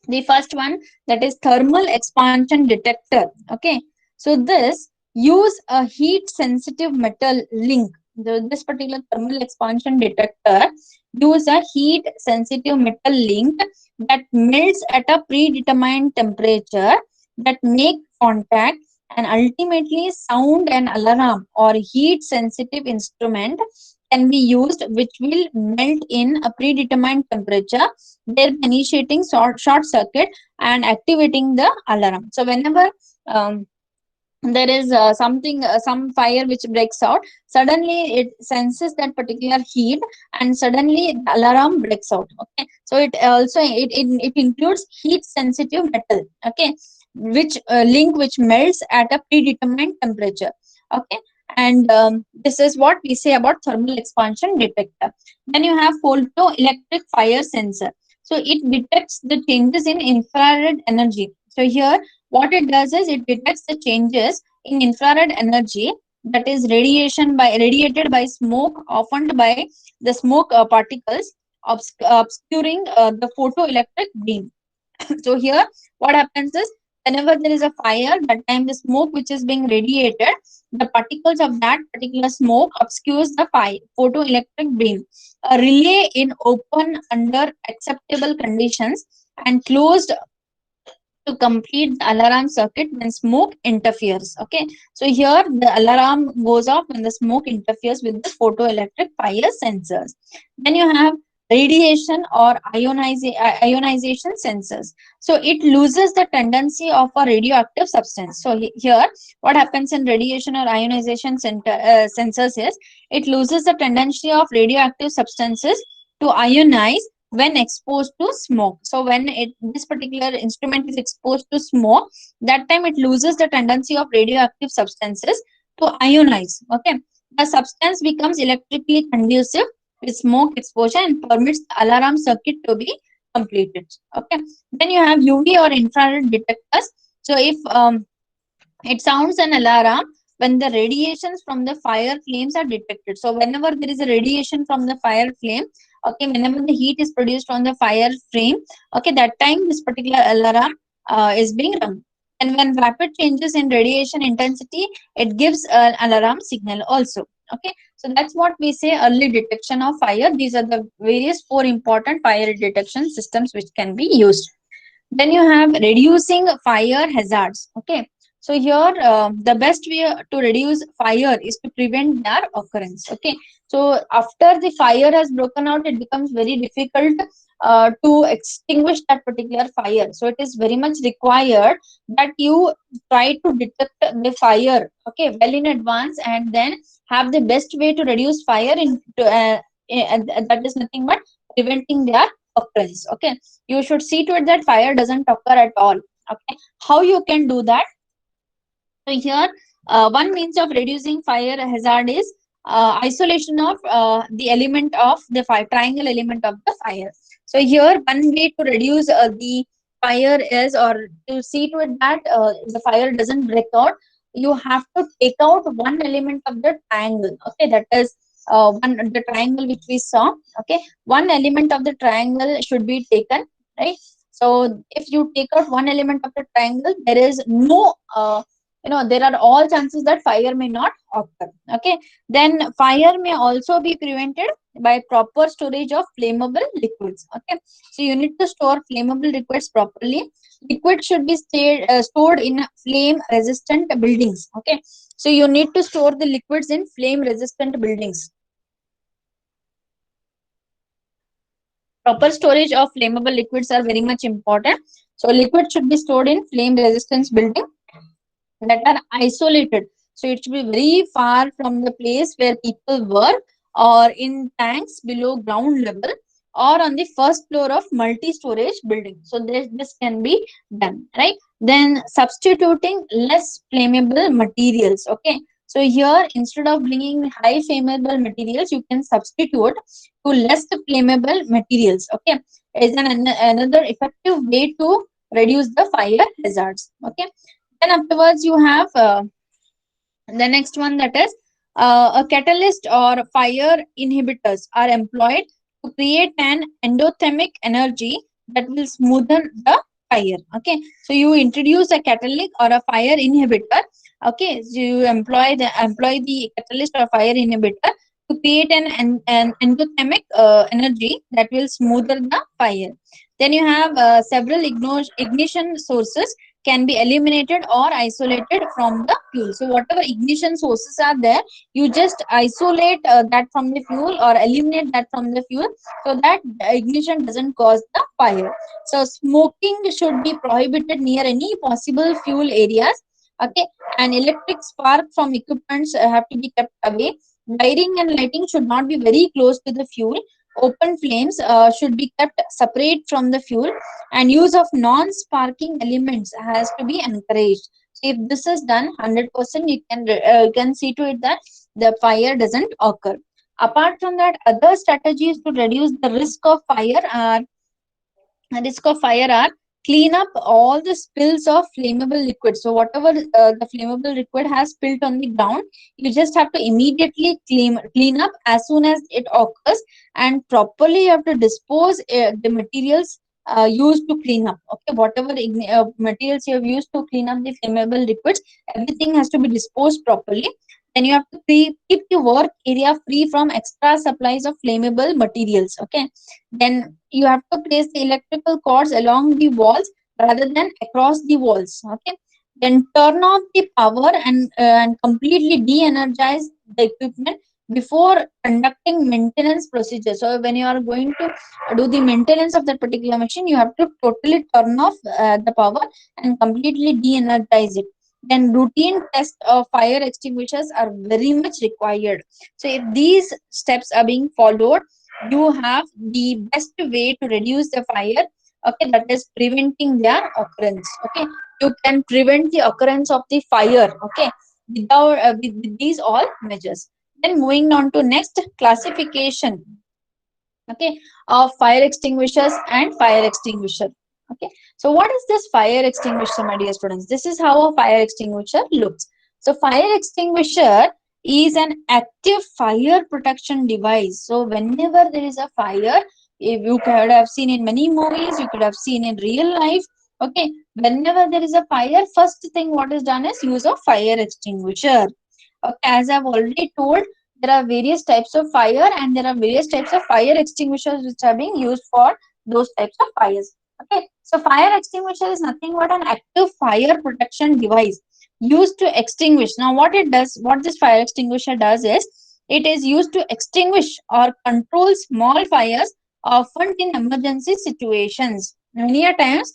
the first one, that is thermal expansion detector. Okay. So this use a heat sensitive metal link. This particular thermal expansion detector use a heat sensitive metal link that melts at a predetermined temperature, that make contact, and ultimately sound an alarm or heat sensitive instrument can be used which will melt in a predetermined temperature, thereby initiating short circuit and activating the alarm. So whenever there is some fire which breaks out, suddenly it senses that particular heat and suddenly the alarm breaks out. Okay, so it also it includes heat sensitive metal. Okay, which link which melts at a predetermined temperature. Okay, and this is what we say about thermal expansion detector. Then you have photoelectric fire sensor. So it detects the changes in infrared energy. So here what it does is it detects the changes in infrared energy, that is radiated by smoke, often by the smoke particles obscuring the photoelectric beam. So here what happens is, whenever there is a fire, that time the smoke which is being radiated, the particles of that particular smoke obscures the fire photoelectric beam. A relay in open under acceptable conditions and closed to complete the alarm circuit when smoke interferes. Okay, so here the alarm goes off when the smoke interferes with the photoelectric fire sensors. Then you have radiation or ionization sensors. So it loses the tendency of a radioactive substance. So here what happens in radiation or ionization sensors is, it loses the tendency of radioactive substances to ionize when exposed to smoke. So when this particular instrument is exposed to smoke, that time it loses the tendency of radioactive substances to ionize. Okay, the substance becomes electrically conducive with smoke exposure and permits the alarm circuit to be completed. Okay, then you have UV or infrared detectors. So if it sounds an alarm when the radiations from the fire flames are detected. So whenever there is a radiation from the fire flame, okay, whenever the heat is produced on the fire flame, okay, that time this particular alarm is being rung. And when rapid changes in radiation intensity, it gives an alarm signal also. Okay, so that's what we say early detection of fire. These are the various 4 important fire detection systems which can be used. Then you have reducing fire hazards. Okay, so here the best way to reduce fire is to prevent their occurrence. Okay, so after the fire has broken out, it becomes very difficult to extinguish that particular fire. So it is very much required that you try to detect the fire, okay, well in advance, and then have the best way to reduce fire and that is nothing but preventing their occurrence. Okay, you should see to it that fire doesn't occur at all. Okay, how you can do that? So here one means of reducing fire hazard is isolation of the element of the fire, triangle element of the fire. So here one way to reduce the fire is, or to see to it that the fire doesn't break out, you have to take out one element of the triangle. Okay, that is the triangle which we saw. Okay, one element of the triangle should be taken, right? So if you take out one element of the triangle, there is no there are all chances that fire may not occur. Okay, then fire may also be prevented by proper storage of flammable liquids. Okay, so you need to store flammable liquids properly. Liquid should be stored in flame resistant buildings. Okay, so you need to store the liquids in flame resistant buildings. Proper storage of flammable liquids are very much important. So liquid should be stored in flame resistance building that are isolated. So it should be very far from the place where people work, or in tanks below ground level, or on the first floor of multi-storage building. So this can be done, right? Then substituting less flammable materials. Okay, so here instead of bringing high flammable materials, you can substitute to less flammable materials. Okay, is another effective way to reduce the fire hazards. Okay. Then afterwards you have the next one, that is a catalyst or fire inhibitors are employed to create an endothermic energy that will smoothen the fire. Okay, so you introduce a catalytic or a fire inhibitor. Okay, so you employ the catalyst or fire inhibitor to create an endothermic energy that will smoothen the fire. Then you have several ignition sources can be eliminated or isolated from the fuel. So whatever ignition sources are there, you just isolate that from the fuel or eliminate that from the fuel, so that the ignition doesn't cause the fire. So smoking should be prohibited near any possible fuel areas. Okay, and electric spark from equipments have to be kept away. Wiring and lighting should not be very close to the fuel. Open flames should be kept separate from the fuel, and use of non-sparking elements has to be encouraged. So if this is done 100%, you can see to it that the fire doesn't occur. Apart from that, other strategies to reduce the risk of fire are clean up all the spills of flammable liquid. So whatever the flammable liquid has spilled on the ground, you just have to immediately clean up as soon as it occurs, and properly you have to dispose the materials used to clean up. Okay, whatever materials you have used to clean up the flammable liquids, everything has to be disposed properly. Then you have to keep the work area free from extra supplies of flammable materials. Okay, then you have to place the electrical cords along the walls rather than across the walls. Okay, then turn off the power and completely de-energize the equipment before conducting maintenance procedures. So when you are going to do the maintenance of that particular machine, you have to totally turn off the power and completely de-energize it. Then routine test of fire extinguishers are very much required. So if these steps are being followed, you have the best way to reduce the fire. Okay, that is preventing their occurrence. Okay, you can prevent the occurrence of the fire. Okay, without with these all measures. Then moving on to next classification. Okay, of fire extinguishers and fire extinguisher. Okay, so what is this fire extinguisher, my dear students? This is how a fire extinguisher looks. So fire extinguisher is an active fire protection device. So whenever there is a fire, if you could have seen in many movies, you could have seen in real life. Okay, whenever there is a fire, first thing what is done is use of fire extinguisher. Okay, as I've already told, there are various types of fire and there are various types of fire extinguishers which are being used for those types of fires. Okay, so fire extinguisher is nothing but an active fire protection device used to extinguish. Now what this fire extinguisher does is, it is used to extinguish or control small fires, often in emergency situations. Many a times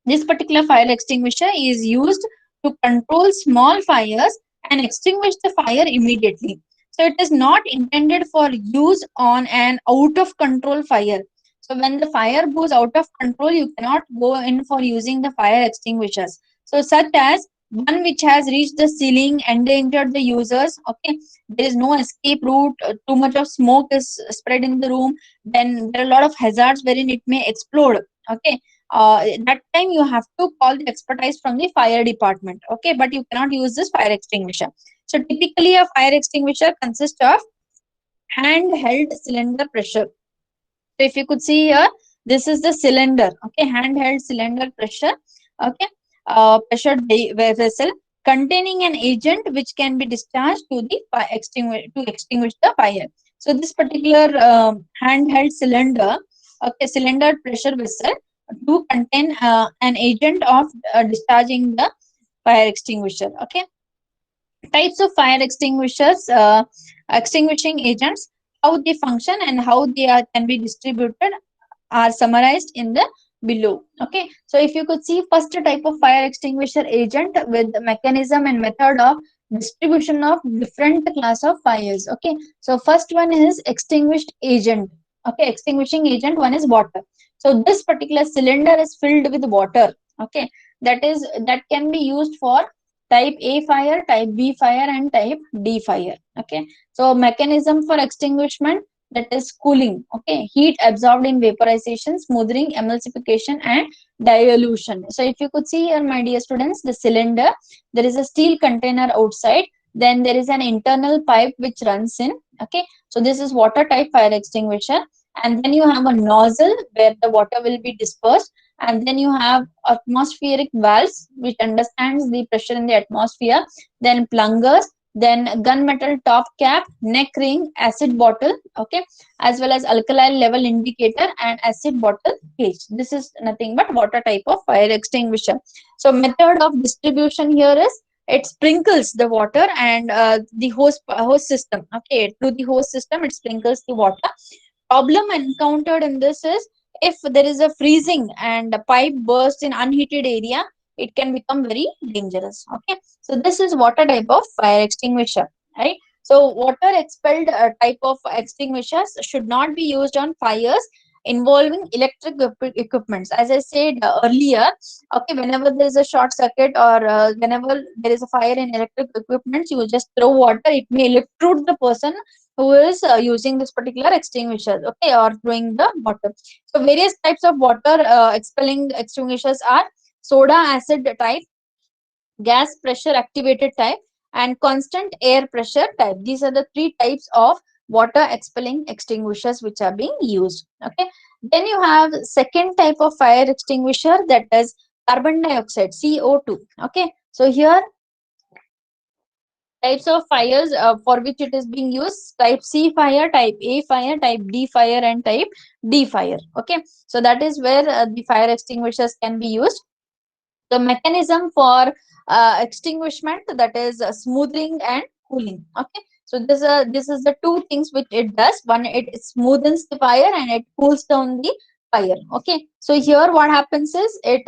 this particular fire extinguisher is used to control small fires and extinguish the fire immediately. So it is not intended for use on an out of control fire. So when the fire goes out of control, you cannot go in for using the fire extinguishers. So such as one which has reached the ceiling, endangered the users. Okay, there is no escape route, too much of smoke is spread in the room, then there are a lot of hazards wherein it may explode. Okay, that time you have to call the expertise from the fire department. Okay, but you cannot use this fire extinguisher. So typically a fire extinguisher consists of handheld cylinder pressure. So if you could see here, this is the cylinder. Okay, handheld cylinder pressure. Okay, pressure vessel containing an agent which can be discharged to the extinguish the fire. So this particular handheld cylinder, okay, cylinder pressure vessel do contain an agent of discharging the fire extinguisher. Okay, types of fire extinguishers, extinguishing agents, how they function and how they can be distributed are summarized in the below. Okay, so if you could see, first type of fire extinguisher agent with the mechanism and method of distribution of different class of fires. Okay, so first one is extinguished agent. Okay, extinguishing agent one is water. So this particular cylinder is filled with water. Okay, that can be used for type A fire, type B fire and type D fire. Okay, so mechanism for extinguishment, that is cooling. Okay, heat absorbed in vaporization, smoothing, emulsification, and dilution. So if you could see here, my dear students, the cylinder, there is a steel container outside, then there is an internal pipe which runs in. Okay, so this is water type fire extinguisher, and then you have a nozzle where the water will be dispersed, and then you have atmospheric valves which understands the pressure in the atmosphere, then plungers, then gunmetal top cap, neck ring, acid bottle, okay, as well as alkali level indicator and acid bottle gauge. This is nothing but water type of fire extinguisher. So method of distribution here is it sprinkles the water and the hose system. Okay, through the hose system it sprinkles the water. Problem encountered in this is if there is a freezing and a pipe bursts in unheated area, it can become very dangerous. Okay, so this is water type of fire extinguisher, right? So water expelled type of extinguishers should not be used on fires involving electric equipments. As I said earlier, okay, whenever there is a short circuit or whenever there is a fire in electric equipment, you just throw water. It may electrocute the person who is using this particular extinguisher, okay, or throwing the water. So various types of water expelling extinguishers are soda acid type, gas pressure activated type, and constant air pressure type. These are the three types of water expelling extinguishers which are being used. Okay, then you have second type of fire extinguisher, that is carbon dioxide, CO2. Okay, so here types of fires for which it is being used: type C fire, type A fire, type D fire, and type D fire. Okay, so that is where the fire extinguishers can be used. The mechanism for extinguishment, that is smoothing and cooling. Okay, so this is the two things which it does. One, it smoothens the fire and it cools down the fire. Okay, so here what happens is it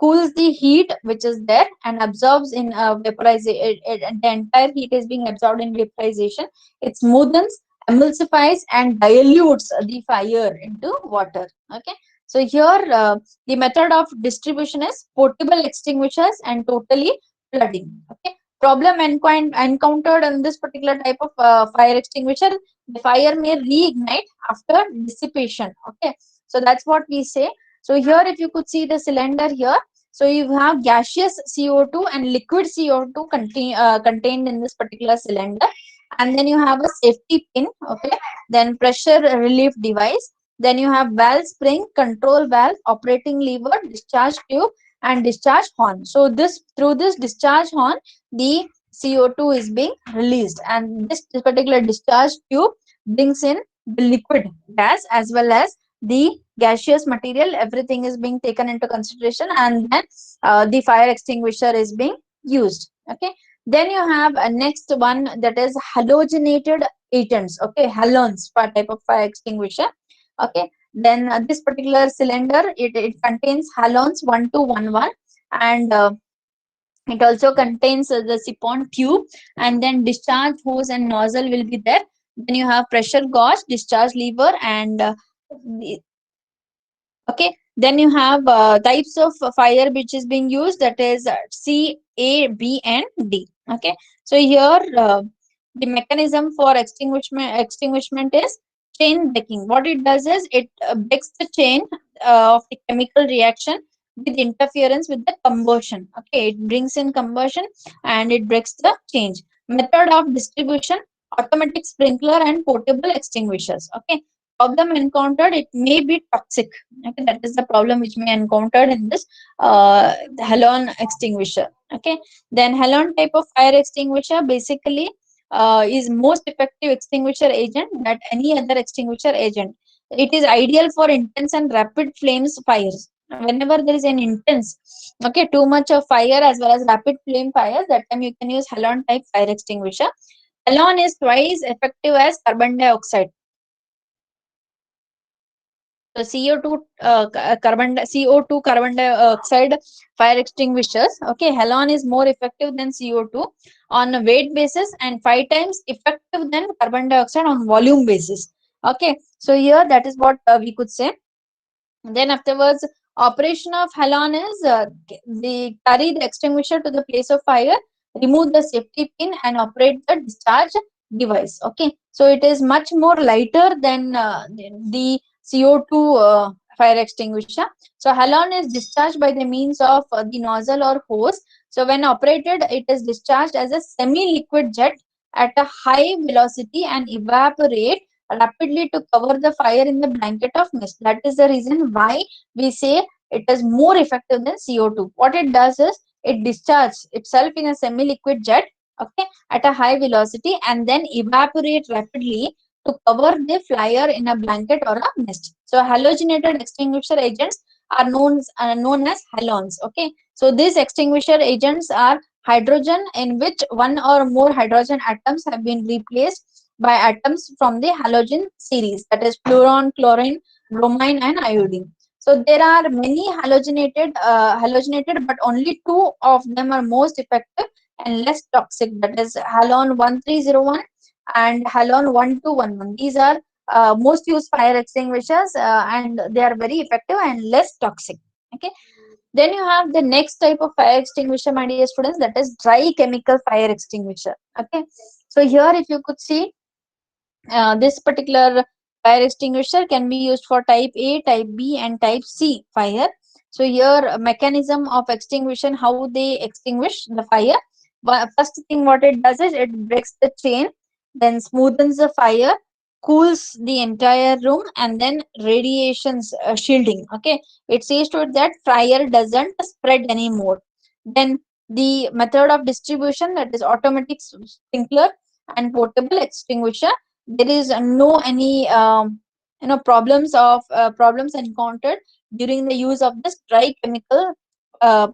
cools the heat which is there and absorbs in vaporization. The entire heat is being absorbed in vaporization. It smoothens, emulsifies, and dilutes the fire into water. Okay, so here the method of distribution is portable extinguishers and totally flooding. Okay, problem encountered in this particular type of fire extinguisher: the fire may reignite after dissipation. Okay, so that's what we say. So here if you could see the cylinder here, so you have gaseous CO2 and liquid CO2 contained in this particular cylinder, and then you have a safety pin. Okay, then pressure relief device, then you have valve spring, control valve, operating lever, discharge tube, and discharge horn. So this, through this discharge horn, the CO2 is being released, and this particular discharge tube brings in the liquid gas as well as the gaseous material. Everything is being taken into consideration, and then the fire extinguisher is being used. Okay, then you have a next one, that is halogenated agents. Okay, halogens for type of fire extinguisher. Okay, then this particular cylinder, it contains halogens 1211, and it also contains the siphon tube, and then discharge hose and nozzle will be there. Then you have pressure gauge, discharge lever, and okay, then you have types of fire which is being used, that is C, A, B, and D. Okay, so here the mechanism for extinguishment is chain breaking. What it does is it breaks the chain of the chemical reaction with interference with the combustion. Okay, it brings in combustion and it breaks the chain. Method of distribution: automatic sprinkler and portable extinguishers. Okay, problem encountered, it may be toxic. Okay, that is the problem which may encountered in this halon extinguisher. Okay, then halon type of fire extinguisher basically is most effective extinguisher agent that any other extinguisher agent. It is ideal for intense and rapid flames fires. Whenever there is an intense, okay, too much of fire as well as rapid flame fires, that time you can use halon type fire extinguisher. Halon is twice effective as carbon dioxide. So CO2 carbon dioxide fire extinguishers. Okay, halon is more effective than CO2 on a weight basis and 5 times effective than carbon dioxide on volume basis. Okay, so here that is what we could say. Then afterwards, operation of halon is they carry the extinguisher to the place of fire, remove the safety pin, and operate the discharge device. Okay, so it is much more lighter than the CO2 fire extinguisher. So halon is discharged by the means of the nozzle or hose. So when operated, it is discharged as a semi-liquid jet at a high velocity and evaporate rapidly to cover the fire in the blanket of mist. That is the reason why we say it is more effective than CO2. What it does is it discharges itself in a semi-liquid jet, okay, at a high velocity and then evaporate rapidly to cover the flyer in a blanket or a mist. So halogenated extinguisher agents are known as halons. Okay, so these extinguisher agents are hydrogen in which one or more hydrogen atoms have been replaced by atoms from the halogen series, that is fluorine, chlorine, bromine, and iodine. So there are many halogenated, but only two of them are most effective and less toxic. That is halon 1301 and halon 1211. These are most used fire extinguishers, and they are very effective and less toxic. Okay. Then you have the next type of fire extinguisher, my dear students, that is dry chemical fire extinguisher. Okay. So here, if you could see, this particular fire extinguisher can be used for type A, type B, and type C fire. So here, mechanism of extinguishing, how they extinguish the fire. First thing what it does is it breaks the chain, then smoothens the fire, cools the entire room, and then radiations shielding. Okay, it says to it that fire doesn't spread anymore. Then the method of distribution, that is automatic sprinkler and portable extinguisher. There is no any problems encountered during the use of this dry chemical uh,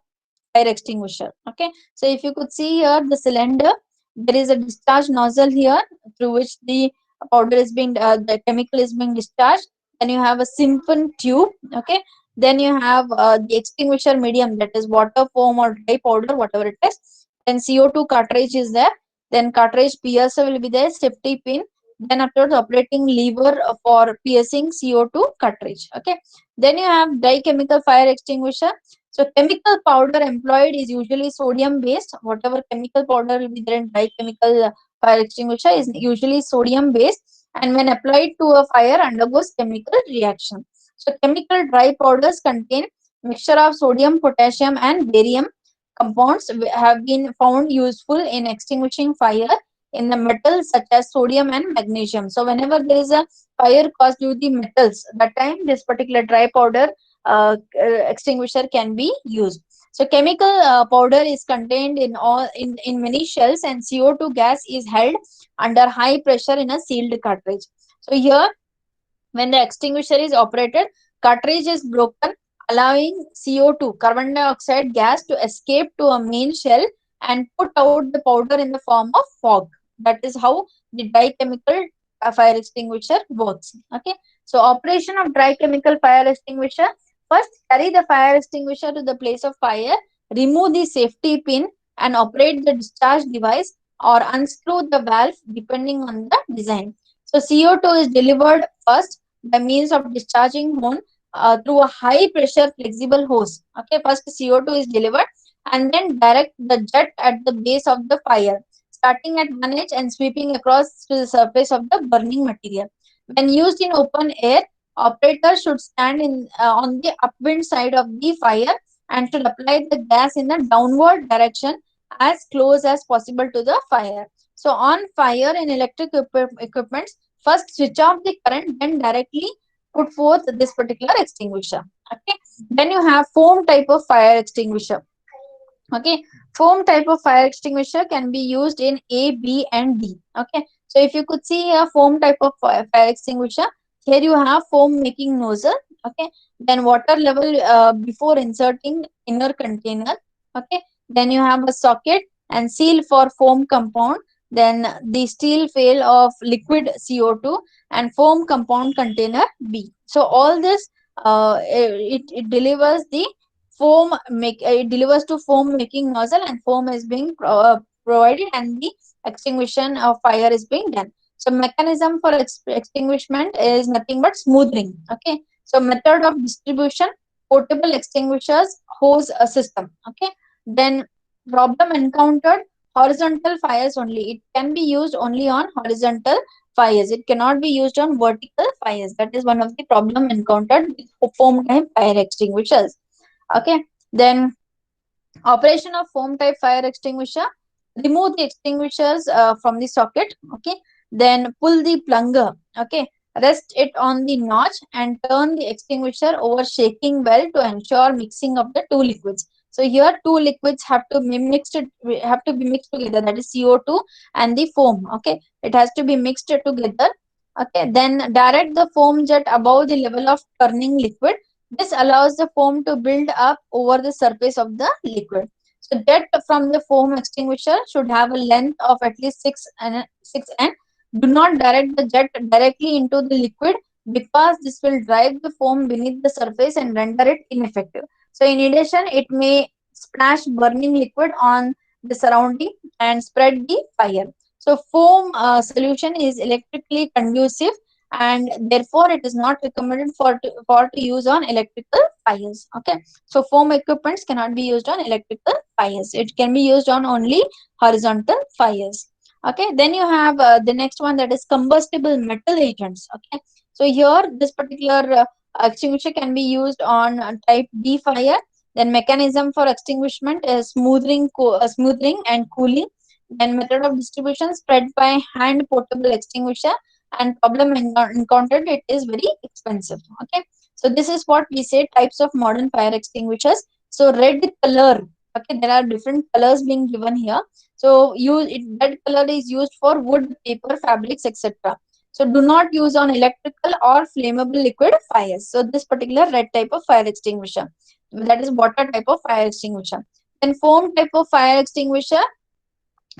fire extinguisher. Okay, so if you could see here the cylinder, there is a discharge nozzle here through which the powder is being the chemical is being discharged. Then you have a siphon tube. Okay, then you have the extinguisher medium, that is water, foam, or dry powder, whatever it is. Then CO2 cartridge is there, then cartridge piercer will be there, safety pin, then afterwards operating lever for piercing CO2 cartridge. Okay, then you have dry chemical fire extinguisher. So chemical powder employed is usually sodium based. Whatever chemical powder will be there in dry chemical fire extinguisher is usually sodium based, and when applied to a fire undergoes chemical reaction. So chemical dry powders contain mixture of sodium, potassium, and barium compounds have been found useful in extinguishing fire in the metals such as sodium and magnesium. So whenever there is a fire caused due to the metals, that time this particular dry powder extinguisher can be used. So chemical powder is contained in many shells, and CO2 gas is held under high pressure in a sealed cartridge. So here, when the extinguisher is operated, cartridge is broken, allowing CO2, carbon dioxide gas, to escape to a main shell and put out the powder in the form of fog. That is how the dry chemical fire extinguisher works. Okay. So operation of dry chemical fire extinguisher. First, carry the fire extinguisher to the place of fire, remove the safety pin, and operate the discharge device or unscrew the valve depending on the design. So CO2 is delivered first by means of discharging hose through a high pressure flexible hose. Okay, first CO2 is delivered and then direct the jet at the base of the fire, starting at one edge and sweeping across to the surface of the burning material. When used in open air, operator should stand on the upwind side of the fire and should apply the gas in the downward direction as close as possible to the fire. So on fire in electric equipment, first switch off the current, then directly put forth this particular extinguisher. Okay. Then you have foam type of fire extinguisher. Okay, foam type of fire extinguisher can be used in A, B, and D. Okay, so if you could see a foam type of fire extinguisher, here you have foam making nozzle. Okay, then water level before inserting inner container. Okay, then you have a socket and seal for foam compound, then the steel fail of liquid CO2 and foam compound container B. So all this it delivers the it delivers to foam making nozzle, and foam is being provided, and the extinguishing of fire is being done. So mechanism for extinguishment is nothing but smoothing. Okay, so method of distribution, portable extinguishers hose system. Okay, then problem encountered, horizontal fires only. It can be used only on horizontal fires. It cannot be used on vertical fires. That is one of the problem encountered with foam type fire extinguishers. Okay. Then operation of foam type fire extinguisher. Remove the extinguishers from the socket. Okay. Then pull the plunger. Okay. Rest it on the notch and turn the extinguisher over, shaking well to ensure mixing of the two liquids. So here two liquids have to be mixed. Have to be mixed together. That is CO2 and the foam. Okay. It has to be mixed together. Okay. Then direct the foam jet above the level of turning liquid. This allows the foam to build up over the surface of the liquid. So jet from the foam extinguisher should have a length of at least 6 n. Do not direct the jet directly into the liquid because this will drive the foam beneath the surface and render it ineffective. So in addition, it may splash burning liquid on the surrounding and spread the fire. So foam solution is electrically conducive and therefore it is not recommended for to use on electrical fires. Okay, so foam equipments cannot be used on electrical fires. It can be used on only horizontal fires. Okay, then you have the next one, that is combustible metal agents. Okay, so here this particular extinguisher can be used on type B fire. Then mechanism for extinguishment is smoothing and cooling. Then method of distribution, spread by hand portable extinguisher, and problem encountered, it is very expensive. Okay, so this is what we say types of modern fire extinguishers. So red color. Okay, there are different colors being given here. So red color is used for wood, paper, fabrics, etc. So do not use on electrical or flammable liquid fires. So this particular red type of fire extinguisher, that is water type of fire extinguisher. Then foam type of fire extinguisher,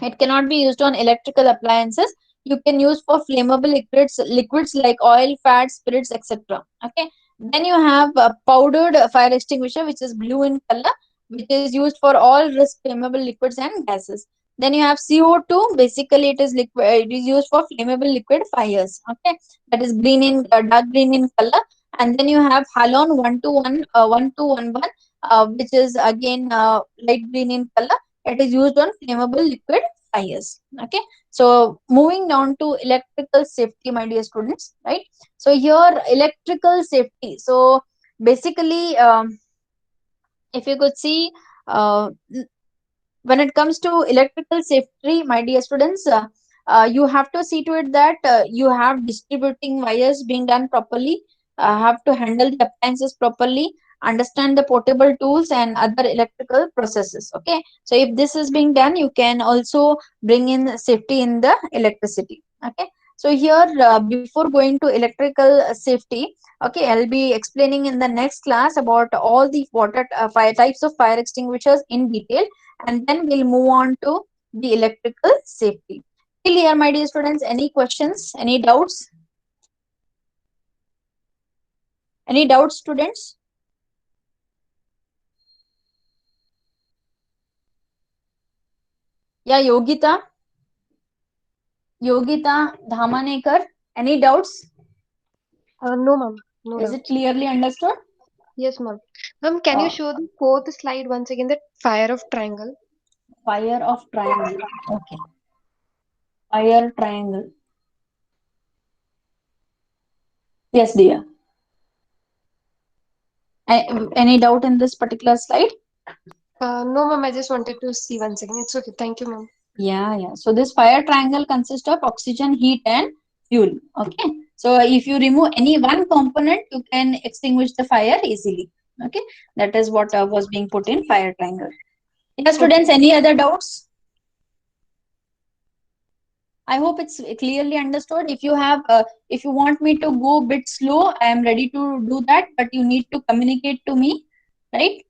it cannot be used on electrical appliances. You can use for flammable liquids like oil, fat, spirits, etc. Okay. Then you have a powdered fire extinguisher, which is blue in color, which is used for all risk flammable liquids and gases. Then you have CO2. Basically, it is liquid. It is used for flammable liquid fires. Okay, that is green in dark green in color. And then you have halon 1211, which is again light green in color. It is used on flammable liquid fires. Okay, so moving down to electrical safety, my dear students, right? So here electrical safety. So basically, if you could see, when it comes to electrical safety, my dear students, you have to see to it that you have distributing wires being done properly, have to handle the appliances properly, understand the portable tools and other electrical processes. Okay, so if this is being done, you can also bring in safety in the electricity. Okay, so here before going to electrical safety, okay, I'll be explaining in the next class about all the water fire types of fire extinguishers in detail, and then we'll move on to the electrical safety. Till here, my dear students, any questions, any doubts? Any doubts, students? Yeah, Yogita Dhamanekar, any doubts? No, ma'am. No Is doubt. it clearly understood? Yes, ma'am. Ma'am, can you Uh, show the fourth slide once again? That fire of triangle. Fire of triangle. Okay, fire triangle. Yes, dear. Any doubt in this particular slide? No, ma'am. I just wanted to see once again. It's okay. Thank you, ma'am. Yeah. So this fire triangle consists of oxygen, heat, and fuel. Okay. So if you remove any one component, you can extinguish the fire easily. Okay. That is what was being put in fire triangle. Yeah, students, any other doubts? I hope it's clearly understood. If you want me to go a bit slow, I am ready to do that, but you need to communicate to me, right?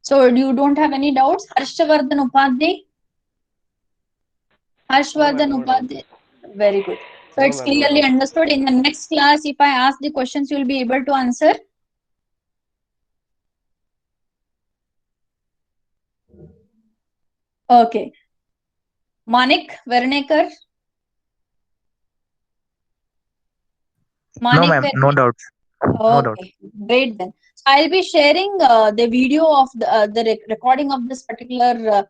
So you don't have any doubts? Harshvardhan Upadhyay? Harshvardhan No, ma'am. Upadhyay. Very good. So No, it's ma'am. No clearly doubt. understood. In the next class, if I ask the questions, you will be able to answer. Okay. Manik Vernekar. No, Manik ma'am. No Vernekar. doubts. No doubt. Okay, great then. I'll be sharing the video of the recording of this particular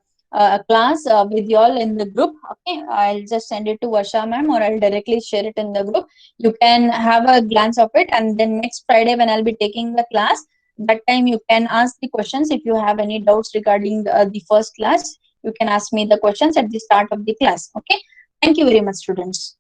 class with you all in the group. Okay, I'll just send it to Varsha ma'am, or I'll directly share it in the group. You can have a glance of it, and then next Friday when I'll be taking the class, that time you can ask the questions. If you have any doubts regarding the first class, you can ask me the questions at the start of the class. Okay, thank you very much, students.